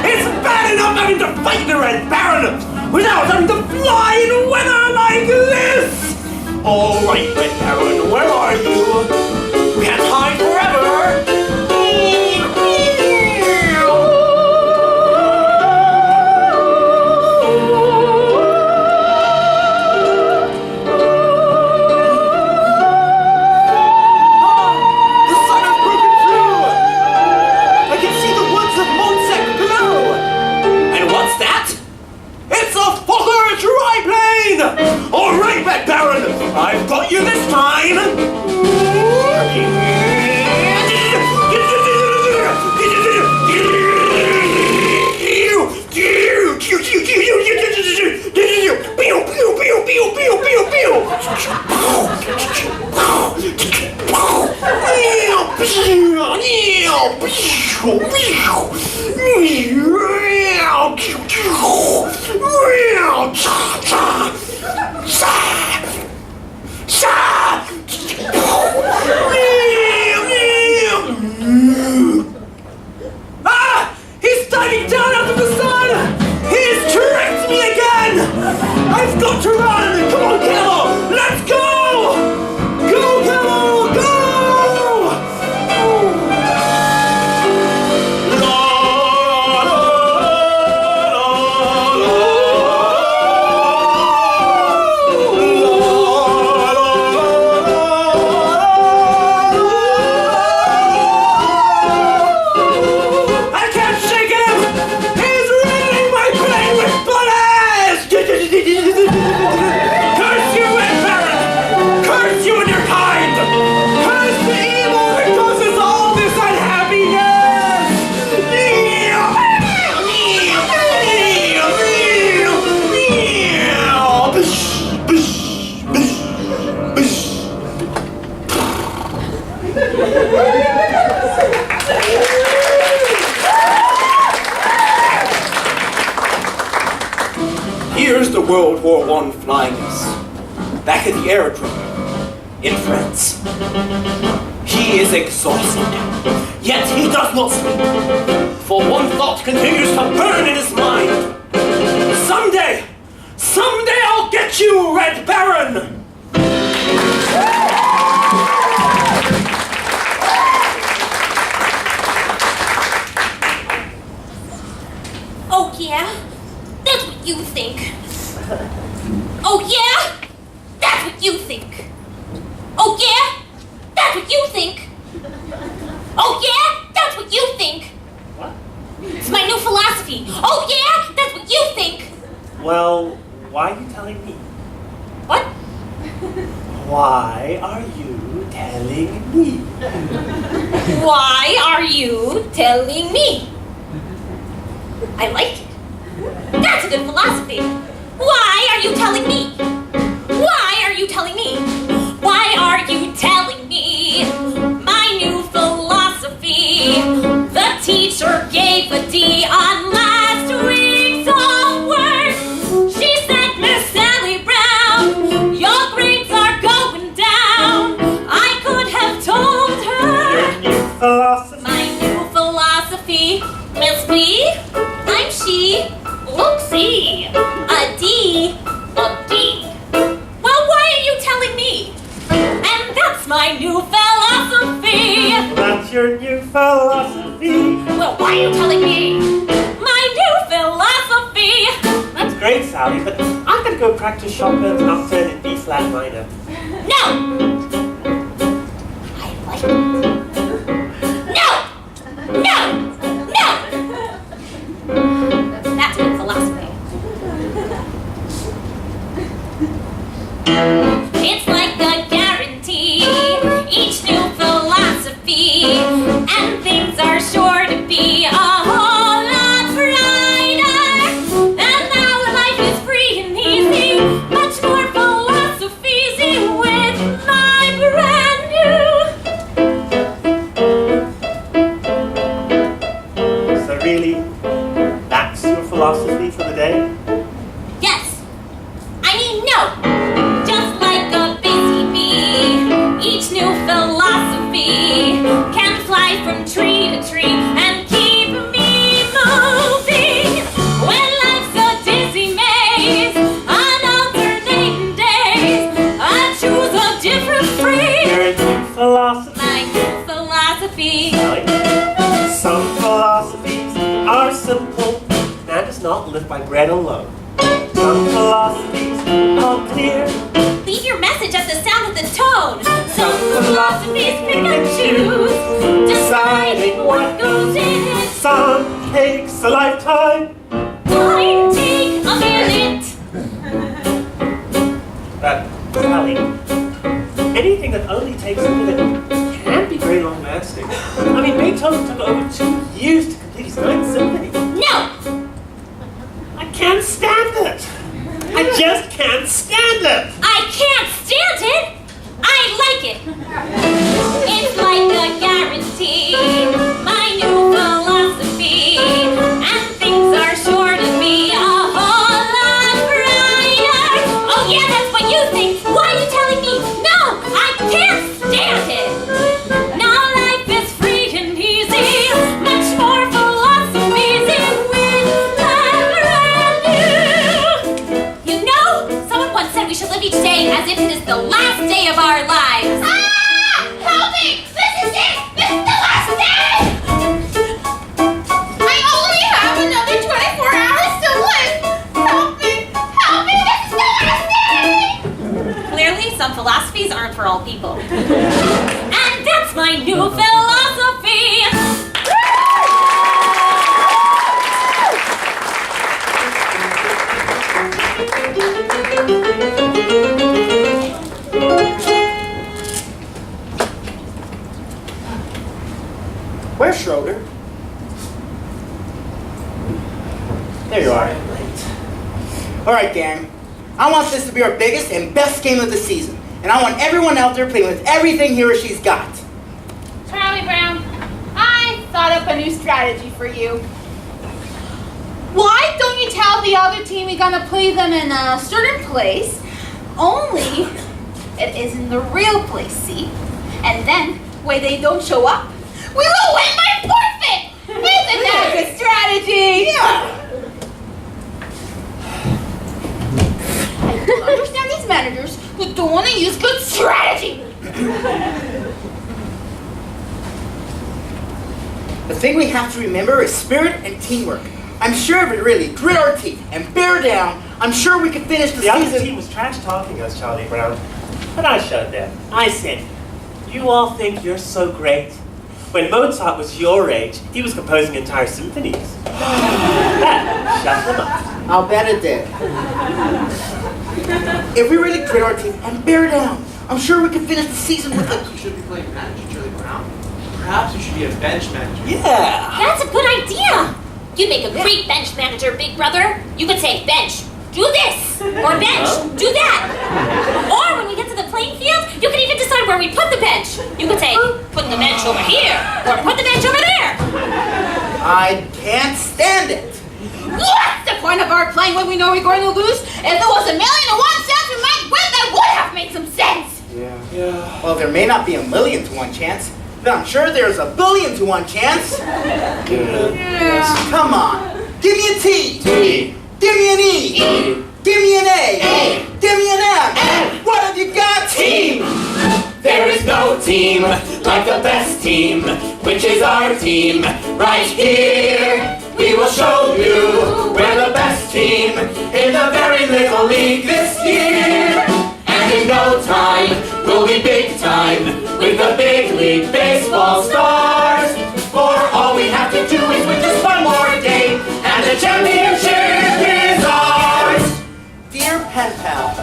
It's bad enough having to fight the Red Baron without having to fly in weather like this! Alright, Red Baron, where are you? We can't hide forever! Alright, Red Baron! I've got you this time! Ah! He's diving down out of the sun! He's tricked me again! I've got to run! Come on, Camel! Let's go! Go, Camel! Go! Curse you, Red Baron! Curse you and your kind! Curse the evil that causes all this unhappiness! Here's the World War I flying us, back at the aerodrome, in France. He is exhausted, yet he does not sleep, for one thought continues to burn in his mind. Someday I'll get you, Red Baron! Oh yeah? That's what you think. Oh yeah? That's what you think. Oh yeah? That's what you think. Oh yeah? That's what you think. What? It's my new philosophy. Oh yeah? That's what you think. Well, why are you telling me? What? Why are you telling me? Why are you telling me? I like it. That's a good philosophy. Why are you telling me? Why are you telling me? Why are you telling me my new philosophy? The teacher gave a D on last week's homework. She said, Miss Sally Brown, your grades are going down. I could have told her. Your new philosophy. My new philosophy, Miss B, I'm she. Look, see, a D, a D. Well, why are you telling me? And that's my new philosophy. That's your new philosophy. Well, why are you telling me? My new philosophy. That's great, Sally, but I'm gonna go practice Chopin's Nocturne in B flat minor. No! I like it. No! No! No! That's good philosophy. It's like a guarantee, each new philosophy, and things are sure to be a whole lot brighter. And now life is free and easy, much more philosophy with my brand new. So really, that's your philosophy for the day? Yes. I mean, no. Just like a big not live by bread alone. Some philosophies are clear. Leave your message at the sound of the tone. Some philosophies pick and choose, deciding what goes in. Some takes a lifetime. Mine take a minute. Sally, anything that only takes a minute can't be very long lasting. I mean, Beethoven took over 2 years to complete his 9th symphony. No! I can't stand it. I just can't stand it. I can't stand it! I like it! It's like a guarantee, my new philosophy, and things are sure to be a whole lot brighter. Oh yeah, that's what you think! Why are you telling me? No! I can't stand it! Now life is free and easy, much more philosophies in brand new. You know, someone once said we should live each day as if it is the last day of our lives. Ah! Help me! This is it! This is the last day! I only have another 24 hours to live! Help me! Help me! This is the last day! Clearly, some philosophies aren't for all people. And that's my new philosophy! Where's Schroeder? There you are. All right, gang. I want this to be our biggest and best game of the season. And I want everyone out there playing with everything he or she's got. Charlie Brown, I thought up a new strategy for you. Why don't you tell the other team you're gonna play them in a certain place, only it isn't the real place, see? And then, when they don't show up, we will win by forfeit! Isn't that a good strategy? Yeah. I don't understand these managers who don't want to use good strategy. The thing we have to remember is spirit and teamwork. I'm sure if we really grit our teeth and bear down, I'm sure we could finish the The other season. team was trash talking us, Charlie Brown. But I showed them. I said, you all think you're so great. When Mozart was your age, he was composing entire symphonies. That shut them up. I'll bet it did. If we really grit our teeth and bear down, I'm sure we could finish the season with Perhaps you should be playing manager, Charlie Brown. Perhaps you should be a bench manager. Yeah. That's a good idea! You'd make a great bench manager, big brother. You could say, bench, do this! Or bench, do that! Or when we get to the playing field, you can even decide where we put the bench. You could say, put the bench over here, or put the bench over there. I can't stand it. What's the point of our playing when we know we're going to lose? If there was $1,000,001 we might win, that would have made some sense. Yeah. Well, there may not be 1,000,000 to 1 chance, but I'm sure there's 1,000,000,000 to 1 chance. Come on. Give me a T. T. Give me an E. Give me an A. Give me an M. What have you got? Team! There is no team like the best team, which is our team right here. We will show you we're the best team in the very little league this year. And in no time, we'll be big time with the big league baseball stars. For all we have to do is win just one more game, and the championship is ours. Dear pen pal,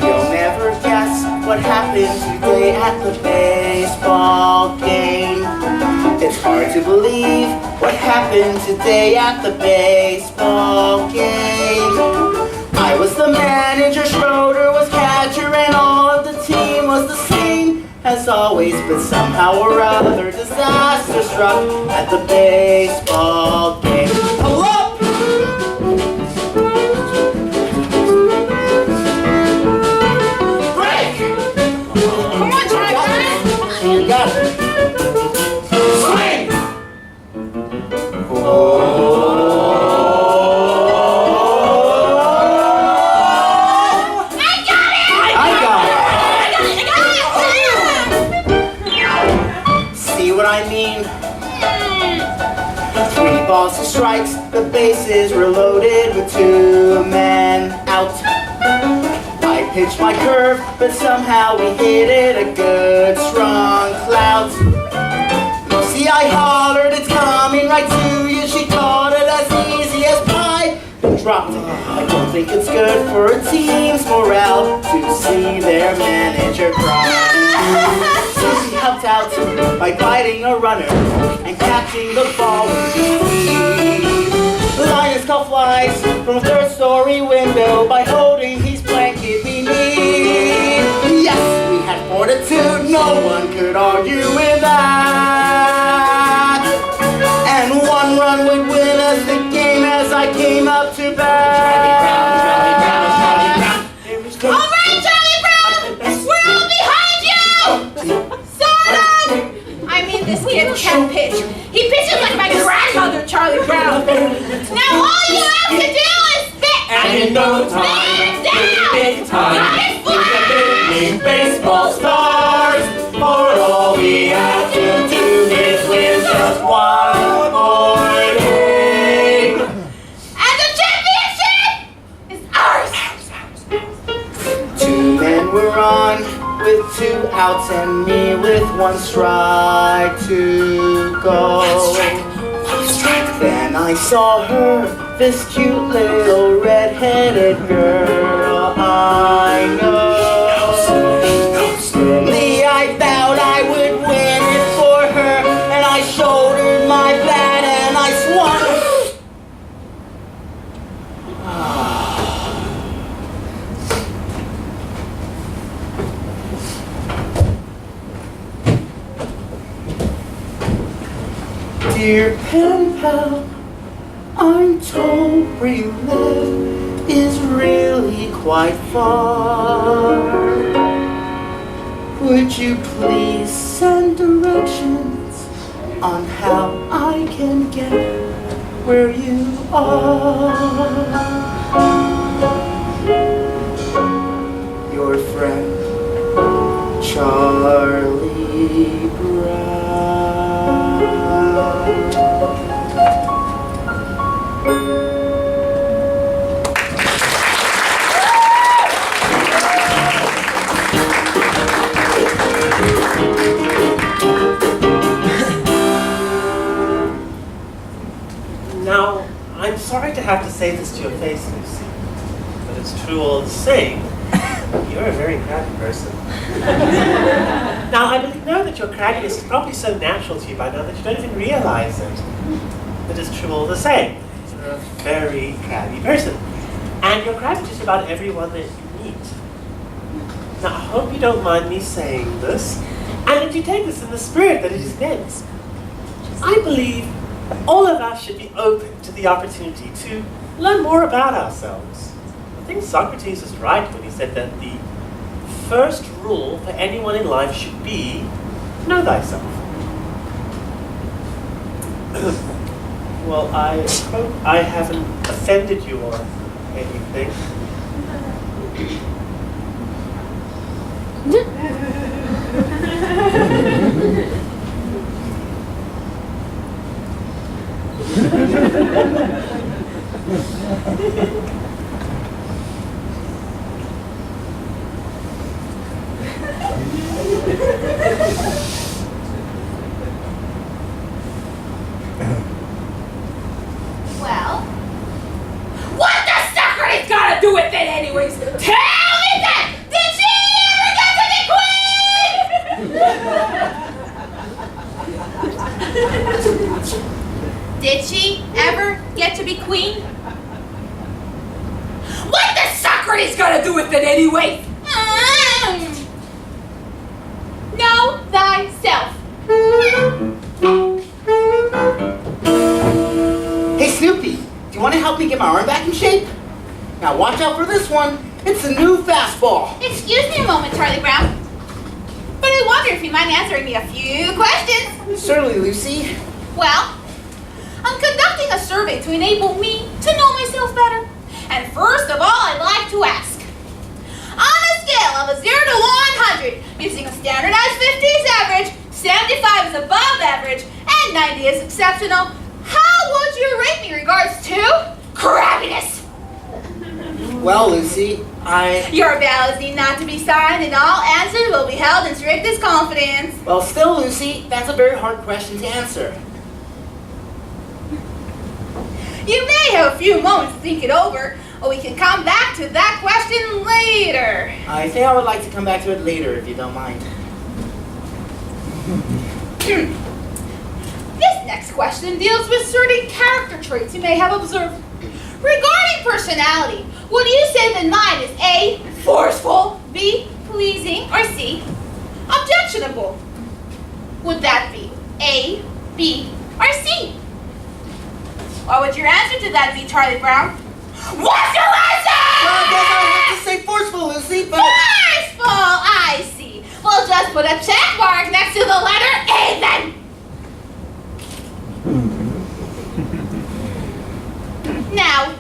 you'll never guess what happened today at the baseball game. It's hard to believe what happened today at the baseball game. I was the manager, Schroeder was catcher, and all of the team was the same as always, but somehow or other disaster struck at the baseball game. Hello? Come on, Charlie. You got it. Swing! strikes, the bases were loaded with 2 men out. I pitched my curve, but somehow we hit it a good strong clout. See, I hollered, it's coming right to you. She caught it as easy as pie and dropped it. I don't think it's good for a team's morale to see their manager cry. So she helped out by biting a runner and catching the ball with his teeth. The Lions call flies from a 3rd-story window by holding his blanket beneath. Yes, we had fortitude, no one could argue with that. And 1 run would win us the game as I came up to bat. All right, Charlie Brown! We're all behind you! Sort of! I mean, this kid can't pitch. He pitches like my grandmother, Charlie Brown. Now all you have to do is spit! And in no time, big time, we can be baseball stars. For all we have to do is win just 1 more game. And the championship is ours! 2 men were on with 2 outs and me with 1 strike to go. Then I saw her, this cute little red-headed girl I know. Me, I vowed I would win it for her, and I shouldered my bat and I swung. Dear pen pal, I'm told where you live is really quite far. Would you please send directions on how I can get where you are? Your friend, Charlie Brown. Now, I'm sorry to have to say this to your face, Lucy, but it's true all the same. You're a very crabby person. Now, I know that your crabbiness is probably so natural to you by now that you don't even realize it. But it's true all the same. You're a very crabby person. And you're crabby just about everyone that you meet. Now, I hope you don't mind me saying this, and that you take this in the spirit that it is meant. I believe all of us should be open to the opportunity to learn more about ourselves. I think Socrates was right when he said that the first rule for anyone in life should be, know thyself. Well, I hope I haven't offended you or anything. Well, what does Socrates gotta do with it anyways? Tell me that! Did she ever get to be queen? Did she ever get to be queen? What does Socrates gotta do with it anyway? Know thyself. Hey Snoopy, do you want to help me get my arm back in shape? Now watch out for this one. It's a new fastball. Excuse me a moment, Charlie Brown. But I wonder if you mind answering me a few questions. Certainly, Lucy. Well, I'm conducting a survey to enable me to know myself better. And first of all, I'd like to ask, on a scale of a 0 to 100, using a standardized 50s average, 75 is above average, and 90 is exceptional, how would would you rate me in regards to crabbiness? Well, Lucy, Your vows need not to be signed, and all answers will be held in strictest confidence. Well, still, Lucy, that's a very hard question to answer. You may have a few moments to think it over, or we can come back to that question later. I think I would like to come back to it later, if you don't mind. This next question deals with certain character traits you may have observed. Regarding personality, would you say that mine is A, forceful, B, pleasing, or C, objectionable? Would that be A, B, or C? What would your answer to that be, Charlie Brown? What's your answer? Well, I guess I have to say forceful, Lucy, but... Forceful, I see. We'll just put a check mark next to the letter A then. Now,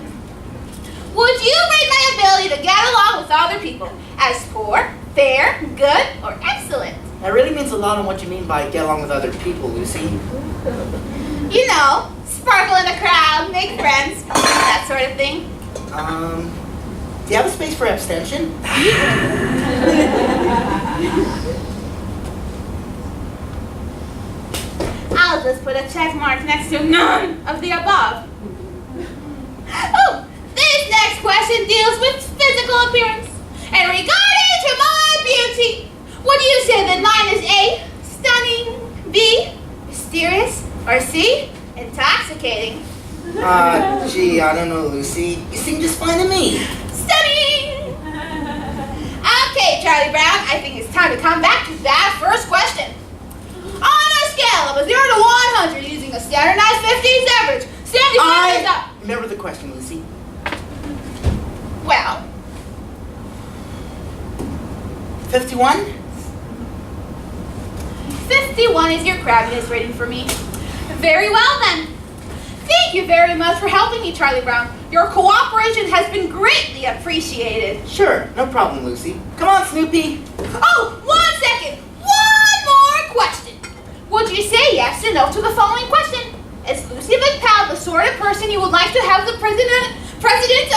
would you rate my ability to get along with other people as poor, fair, good, or excellent? That really means a lot on what you mean by get along with other people, Lucy. You know, sparkle in a crowd, make friends, that sort of thing. Do you have a space for abstention? I'll just put a check mark next to none of the above. Oh, this next question deals with physical appearance. And regarding to my beauty, would you say that mine is A, stunning, B, mysterious, or C, intoxicating? Gee, I don't know, Lucy. You seem just fine to me. Stunning! Okay, Charlie Brown, I think it's time to come back to that first question. On a scale of a 0 to 100 using a standardized 50s average, 75 is up. Remember the question, Lucy. Well, 51? 51 is your crabbiness rating for me. Very well then. Thank you very much for helping me, Charlie Brown. Your cooperation has been greatly appreciated. Sure, no problem, Lucy. Come on, Snoopy. Oh, 1 second. One more question. Would you say yes or no to the following question? Is Lucy McPow the sort of person you would like to have the president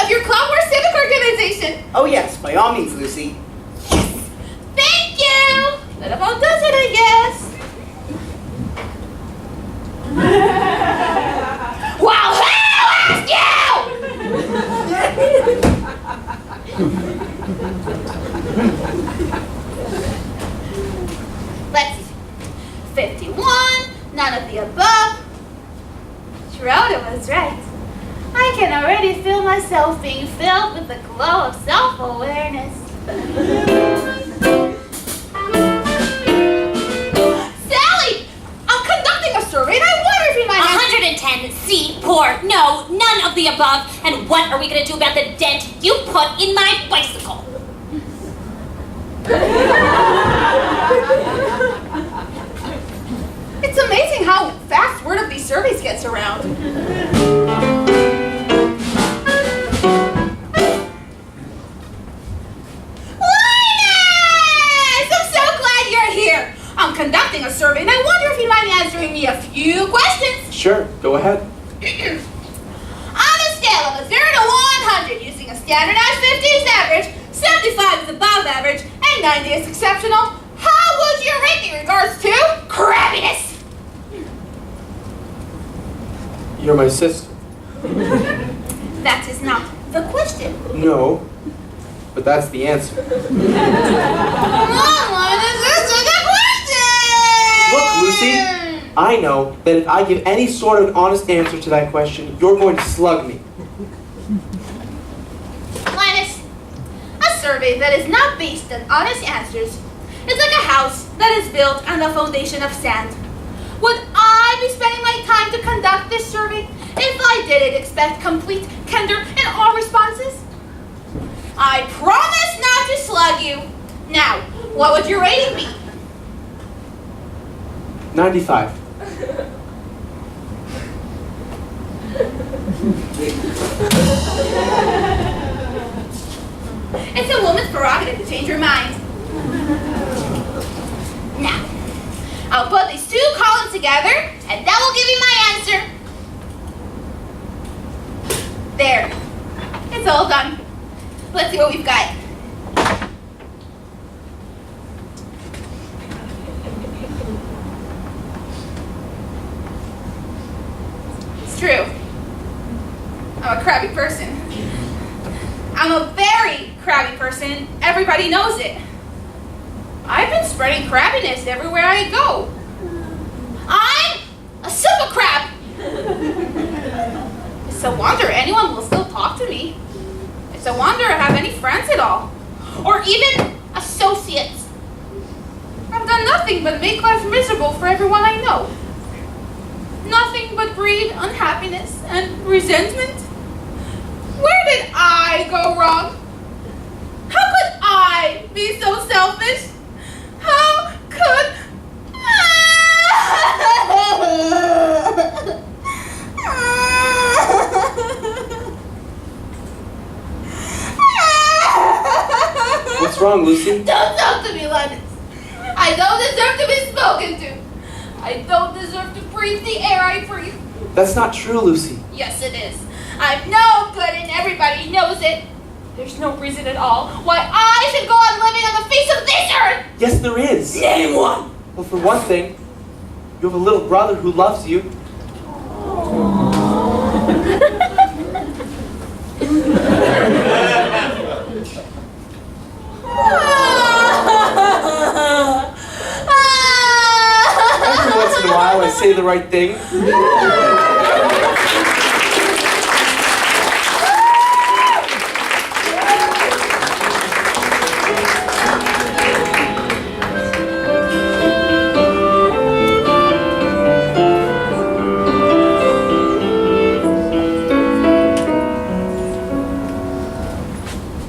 of your club or civic organization? Oh yes, by all means, Lucy. Thank you. That about does it, I guess. Well, who asked you? Let's see. 51, none of the above. Schroeder was right. I can already feel myself being filled with the glow of self-awareness. Sally! I'm conducting a survey and I wonder if you might... 110, C, poor, no, none of the above. And what are we going to do about the dent you put in my bicycle? It's amazing how fast word of these surveys gets around. I'm conducting a survey, and I wonder if you mind answering me a few questions. Sure, go ahead. On a scale of a 0 to 100, using a standardized 50s average, 75 is above average, and 90 is exceptional, how would you rate me in regards to crabbiness? You're my sister. That is not the question. No, but that's the answer. Look, Lucy, I know that if I give any sort of an honest answer to that question, you're going to slug me. Linus, a survey that is not based on honest answers is like a house that is built on a foundation of sand. Would I be spending my time to conduct this survey if I didn't expect complete candor in all responses? I promise not to slug you. Now, what would your rating be? 95. It's a woman's prerogative to change her mind. Now, I'll put these two columns together, and that will give you my answer. There. It's all done. Let's see what we've got. It's true. I'm a crabby person. I'm a very crabby person. Everybody knows it. I've been spreading crabbiness everywhere I go. I'm a super crab. It's a wonder anyone will still talk to me. It's a wonder I have any friends at all. Or even associates. I've done nothing but make life miserable for everyone I know. Nothing but breed unhappiness and resentment. Where did I go wrong? How could I be so selfish? How could What's wrong, Lucy? Don't talk to me, Linus. I don't deserve to be spoken to. I don't deserve to breathe the air I breathe. That's not true, Lucy. Yes, it is. I'm no good and everybody knows it. There's no reason at all why I should go on living on the face of this earth. Yes, there is. Name one. Well, for one thing, you have a little brother who loves you. Every once in a while, I say the right thing.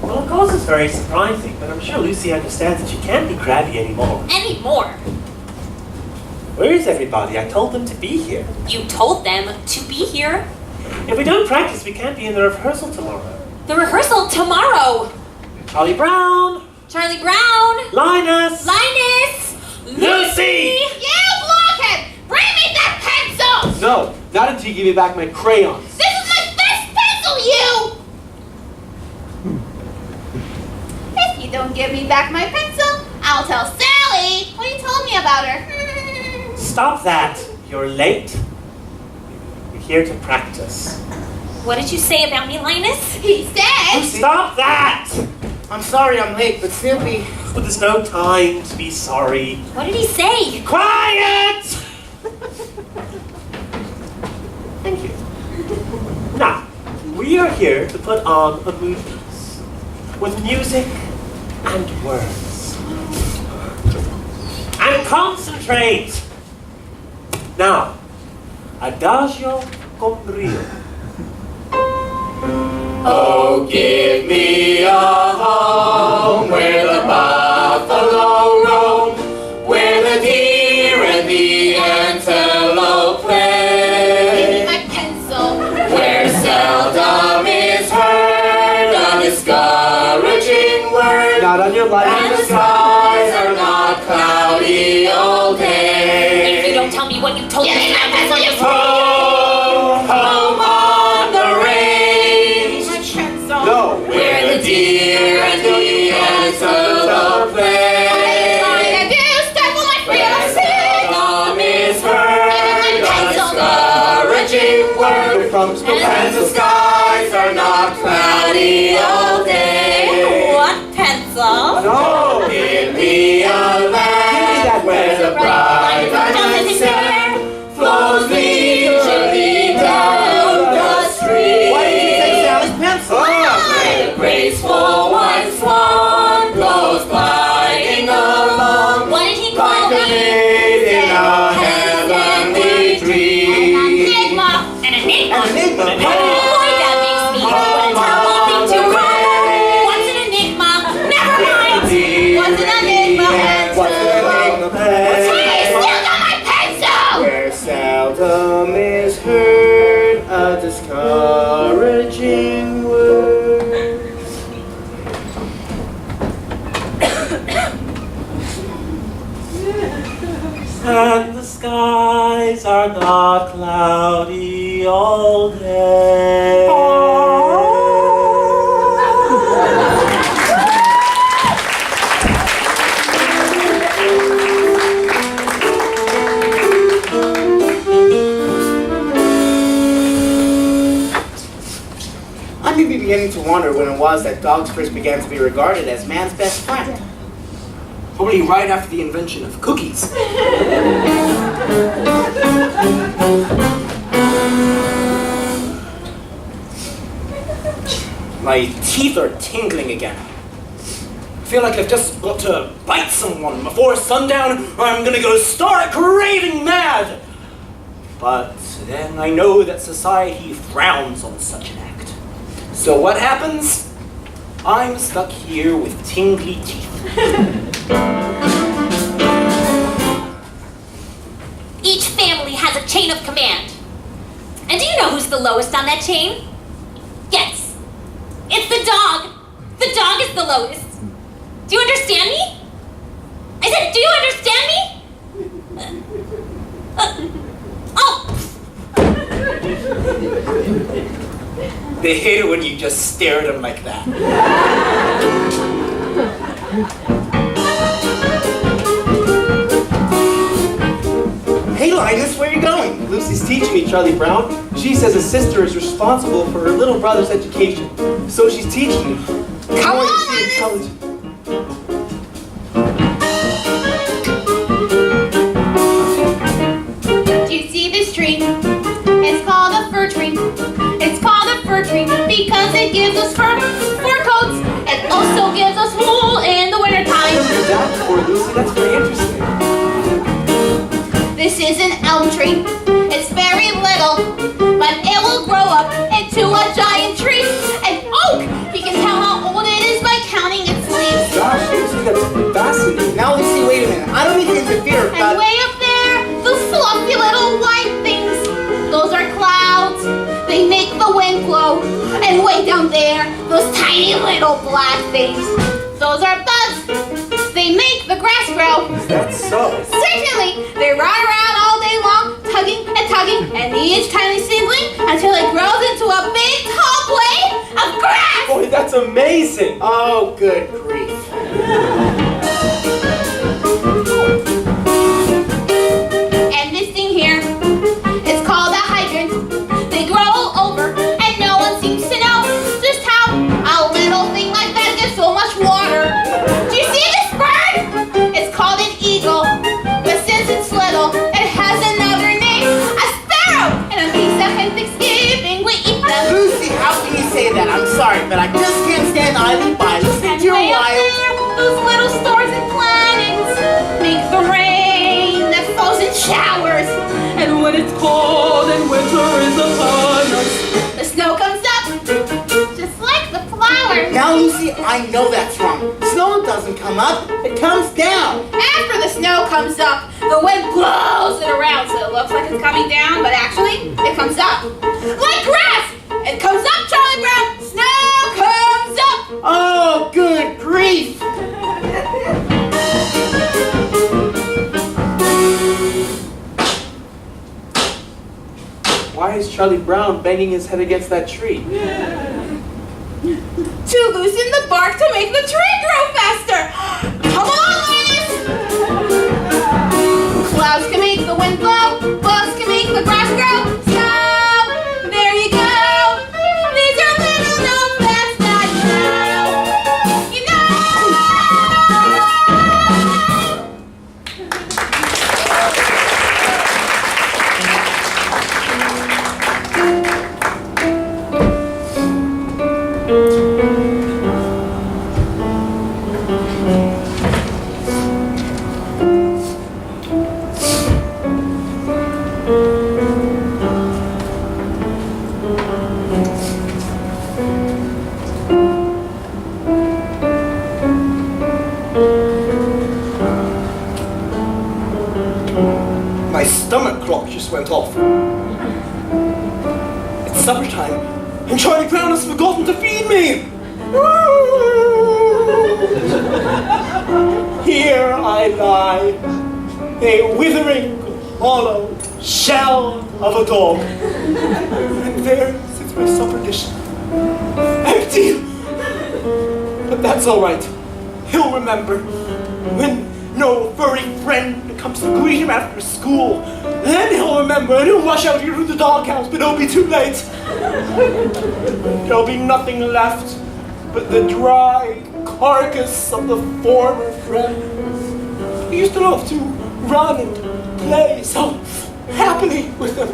Well, of course it's very surprising, but I'm sure Lucy understands that you can't be crabby anymore. Anymore. Where is everybody? I told them to be here. You told them to be here. If we don't practice, we can't be in the rehearsal tomorrow. The rehearsal tomorrow. Charlie Brown! Charlie Brown. Linus! Linus. Lucy! You blockhead! Bring me that pencil! No, not until you give me back my crayons. This is my best pencil, you! If you don't give me back my pencil, I'll tell Sally what you told me about her. Stop that! You're late. You're here to practice. What did you say about me, Linus? He said... Stop that! I'm sorry I'm late, but Snoopy... But there's no time to be sorry. What did he say? Quiet! Thank you. Now, we are here to put on a mood piece with music and words. And concentrate! Now, Adagio con brio. Oh, give me a home where the buffalo roam, where the deer and the antelope play, My pencil. where seldom is heard a discouraging word, Not on your life. and the skies are not cloudy all day. If you don't tell me what you told Give me, me my pencil, you Home, home on the range, My pencil. No. where the deer and the antelope play. Trying to do stifle my freedom. Seldom is heard Give me a my pencil. discouraging No word, promise, no and the pencil. skies are not cloudy all day. What pencil? No. Give me a land that where the bright diamond sand flows leisurely down the street. Why did you take Sally's pencil? Where the graceful white swan goes gliding along What did he like call a me? maid in a heavenly dream. Enigma. An enigma. An enigma? Boy, that makes me what a terrible thing to write. What's an enigma? Never mind. What's an enigma? What's the enigma? Hey, still got my pencil! Where seldom is heard a discouraging word. And the skies are not cloudy all day. beginning to wonder when it was that dogs first began to be regarded as man's best friend. Probably right after the invention of cookies. My teeth are tingling again. I feel like I've just got to bite someone before sundown, or I'm gonna go stark raving mad. But then I know that society frowns on such an act. So what happens? I'm stuck here with tingly teeth. Each family has a chain of command. And do you know who's the lowest on that chain? Yes, it's the dog. The dog is the lowest. Do you understand me? I said, do you understand me? Oh! They hate it when you just stare at them like that. Hey Linus, where are you going? Lucy's teaching me, Charlie Brown. She says a sister is responsible for her little brother's education. So she's teaching me. Come on, Linus! Do you see this tree? It's called a fir tree. It's called a fir tree because it gives us fur coats. It also gives us wool in the wintertime. That for Lucy, that's very interesting. This is an elm tree. It's very little, but it will grow up into a giant tree. An oak! You can tell how old it is by counting its leaves. Gosh, Lucy, that's fascinating. Now Lucy, wait a minute. I don't mean to interfere, And but... way up there, those fluffy little white things. Those are clouds. They make the wind blow. And way down there, those tiny little black things. Those are bugs. They make the grass grow. That's so. Certainly, they run around all day long, tugging and tugging, and each tiny seedling until it grows into a big, tall blade of grass. Boy, that's amazing. Oh, good grief. And this thing here, it's called a hydrant. They grow all over, and no one seems to know just how a little thing like that gets so much water. Do you see this bird? It's called an eagle, but since it's little, it has another name, a sparrow. And on Pesach and Thanksgiving, we eat them. Lucy, how can you say that? I'm sorry, but I just can't stand idly by listening to your Way up wild... there, those little stars and planets make the rain that falls in showers. And when it's cold and winter is upon us, the snow comes up, just like the flowers. Now Lucy, I know that's wrong. Snow doesn't come up, it comes down. After the snow comes up, the wind blows it around so it looks like it's coming down, but actually, it comes up. Like grass! It comes up, Charlie Brown! Snow comes up! Oh, good grief. Why is Charlie Brown banging his head against that tree? To loosen the bark to make the tree grow faster! Come on, Linus! Clouds can make the wind blow, bugs can make the grass grow. Stop! There you go! These are little known facts that you know! My stomach clock just went off. It's supper time, and Charlie Brown has forgotten to feed me! Here I lie, a withering, hollow shell of a dog. And there sits my supper dish, empty! But that's all right. He'll remember when no furry friend that comes to greet him after school. Then he'll remember and he'll rush out here to the doghouse, but it'll be too late. There'll be nothing left but the dry carcass of the former friend. He used to love to run and play so happily with them.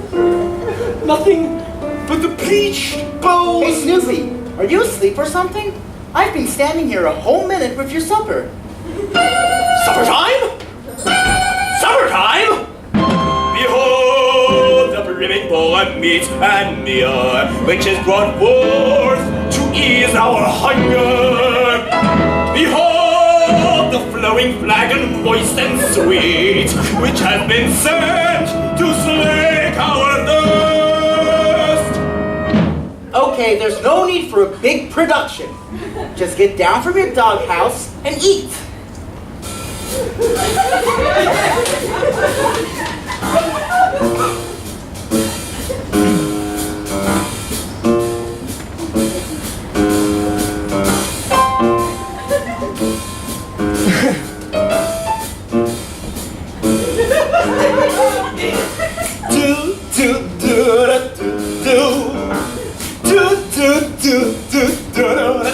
Nothing but the bleached bones. Hey, Snoopy, are you asleep or something? I've been standing here a whole minute with your supper. Supper time? Supper time? Behold the brimming bowl of meat and meal, which is brought forth to ease our hunger. Behold the flowing flagon, moist and sweet, which has been sent to slake our thirst. Okay, there's no need for a big production. Just get down from your doghouse and eat.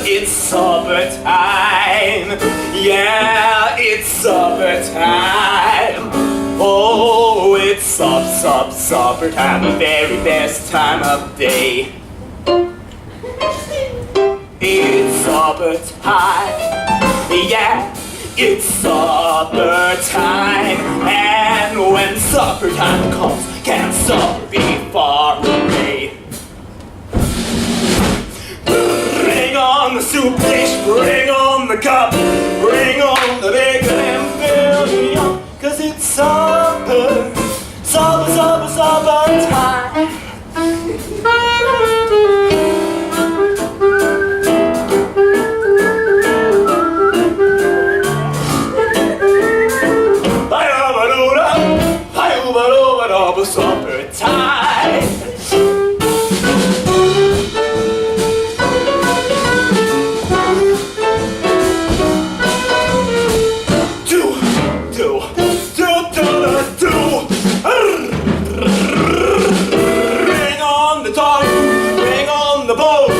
It's supper time. Yeah, it's supper time. Oh, it's supper time, the very best time of day. It's supper time. Yeah, it's supper time. And when supper time comes, can't supper be far away? Bring on the soup dish, bring on the cup, bring on the bacon and fill me up, 'cause it's supper time. Supper time. Bring on the dog, bring on the boat,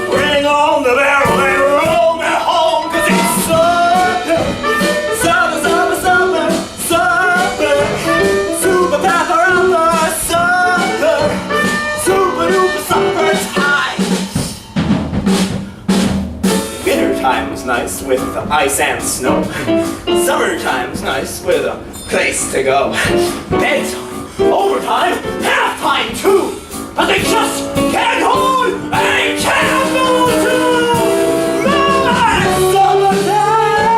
bring on the barrel and roll me home, 'cause it's supper, super pepper supper, super duper supper time. Winter time's nice with the ice and snow. Summertime's nice with a place to go. Bedtime, overtime, halftime too, but they just can't hold a candle to my summertime.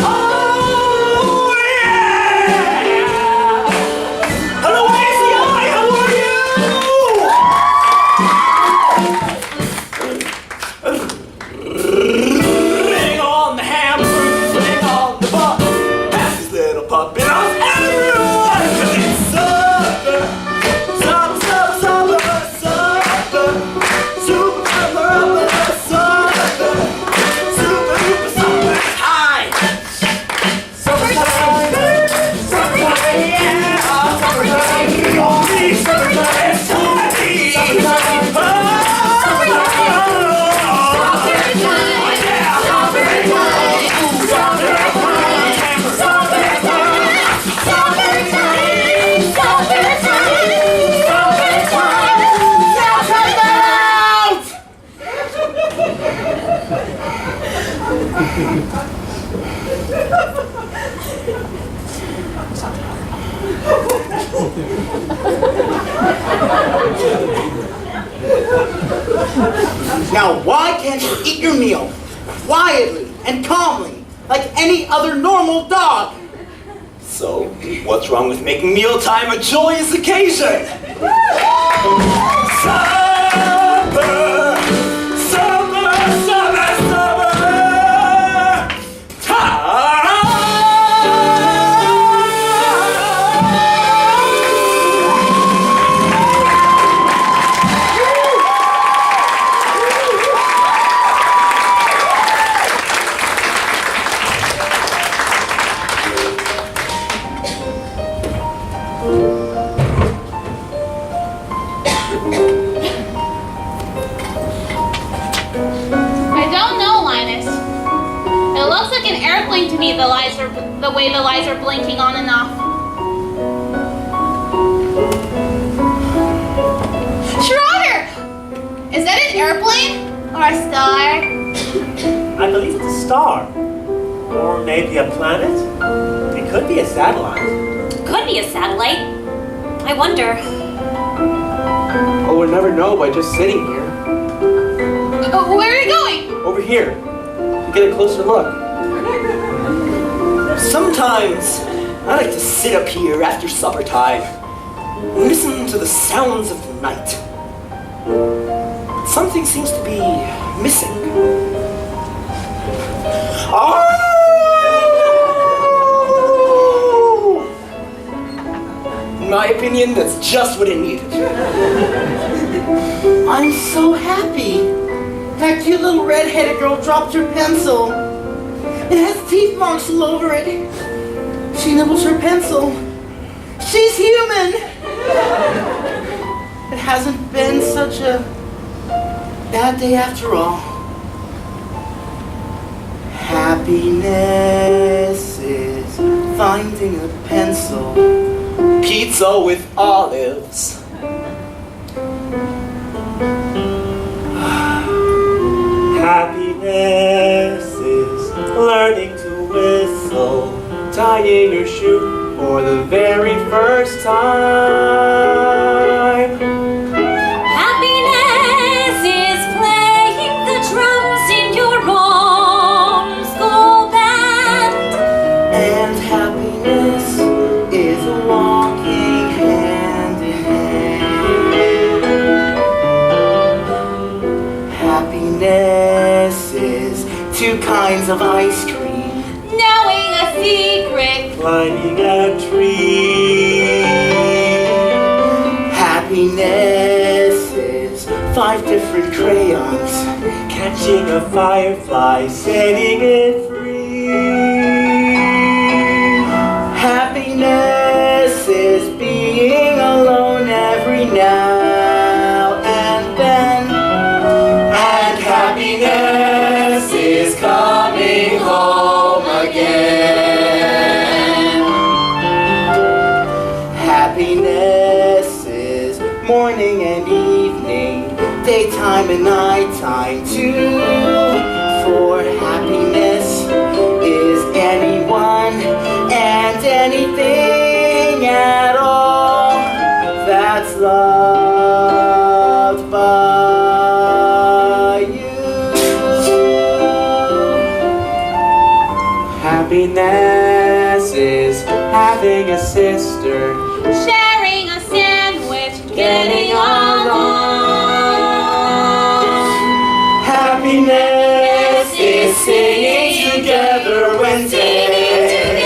Oh yeah! Hello, ACI, how are you? Bring on the hamburger, bring on the butt. Pass this little puppet off everyone, 'cause it's supper, super supper, super duper supper time. Supper time, yeah, supper time, only supper time, supper time. Now, why can't you eat your meal quietly and calmly like any other normal dog? So, what's wrong with making mealtime a joyous occasion? Supper! Supper! Supper! Supper! Time! looks like an airplane to me, the way the lights are blinking on and off. Schroeder! Is that an airplane? Or a star? I believe it's a star. Or maybe a planet? It could be a satellite. Could be a satellite. I wonder. Oh, we'll never know by just sitting here. Where are you going? Over here. To get a closer look. Sometimes I like to sit up here after supper time and listen to the sounds of the night. Something seems to be missing. Oh! In my opinion, that's just what it needed. I'm so happy. That cute little red-headed girl dropped her pencil. It has teeth marks all over it. She nibbles her pencil. She's human. It hasn't been such a bad day after all. Happiness is finding a pencil. Pizza with olives. Happiness is learning to whistle. Tying your shoe for the very first time. Happiness is playing the drums in your own school band. And happiness is walking hand in hand. Happiness is 2 kinds of ice cream. Knowing a secret. Climbing a tree. Happiness is 5 different crayons. Catching a firefly, setting it free. Happiness is being alone every now and then. And happiness is coming home again. Happiness is morning and evening, daytime and nighttime too. For happiness is anyone and anything at all that's loved by you. Happiness is having a sister. Sharing a sandwich. Getting along. Happiness is singing together when day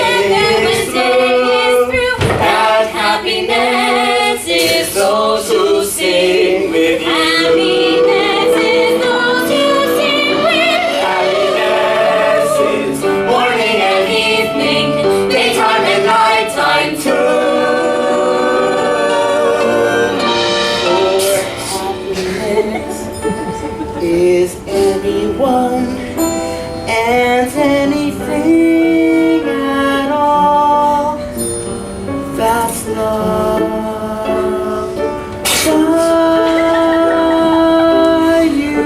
is through. And happiness is those who sing with you. Happiness is those who sing with you. Happiness is morning and evening, daytime and nighttime too. Happiness is anyone and anything at all that's loved by you.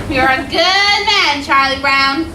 You're a good man, Charlie Brown.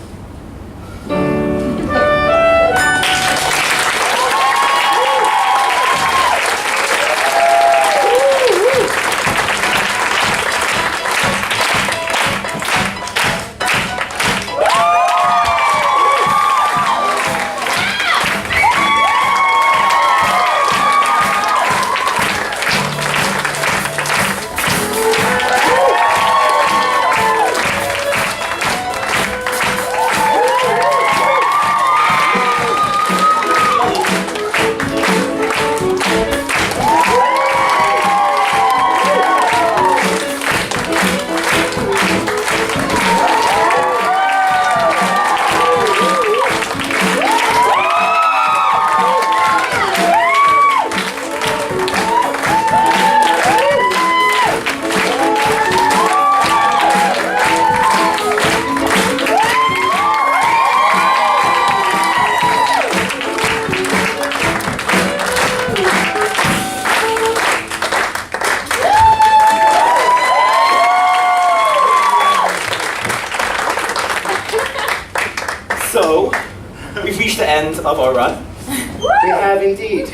the end of our run, We have indeed.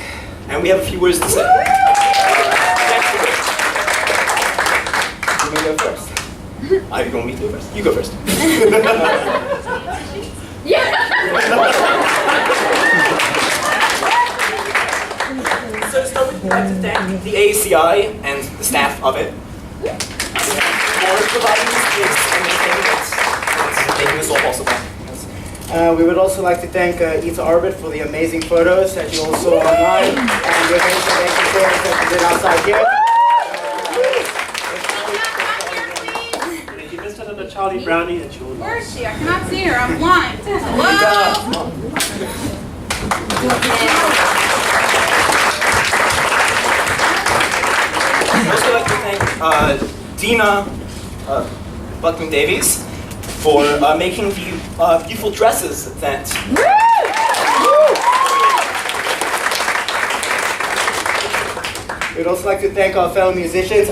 and we have a few words to say. You may go first. I'm going to go first. You go first. So to start with, I'd like to thank the AACI and the staff of it for providing this space and maintaining it and making this all possible. We would also like to thank Ita Arbit for the amazing photos that you all saw online, and the amazing thank chairs that you did outside here. And if you missed another Charlie Brownie and Julie. Where is she? I cannot see her. I'm blind. Hello? I'd also like to thank Dina Buckman Davies for making the beautiful dresses that. We'd also like to thank our fellow musicians.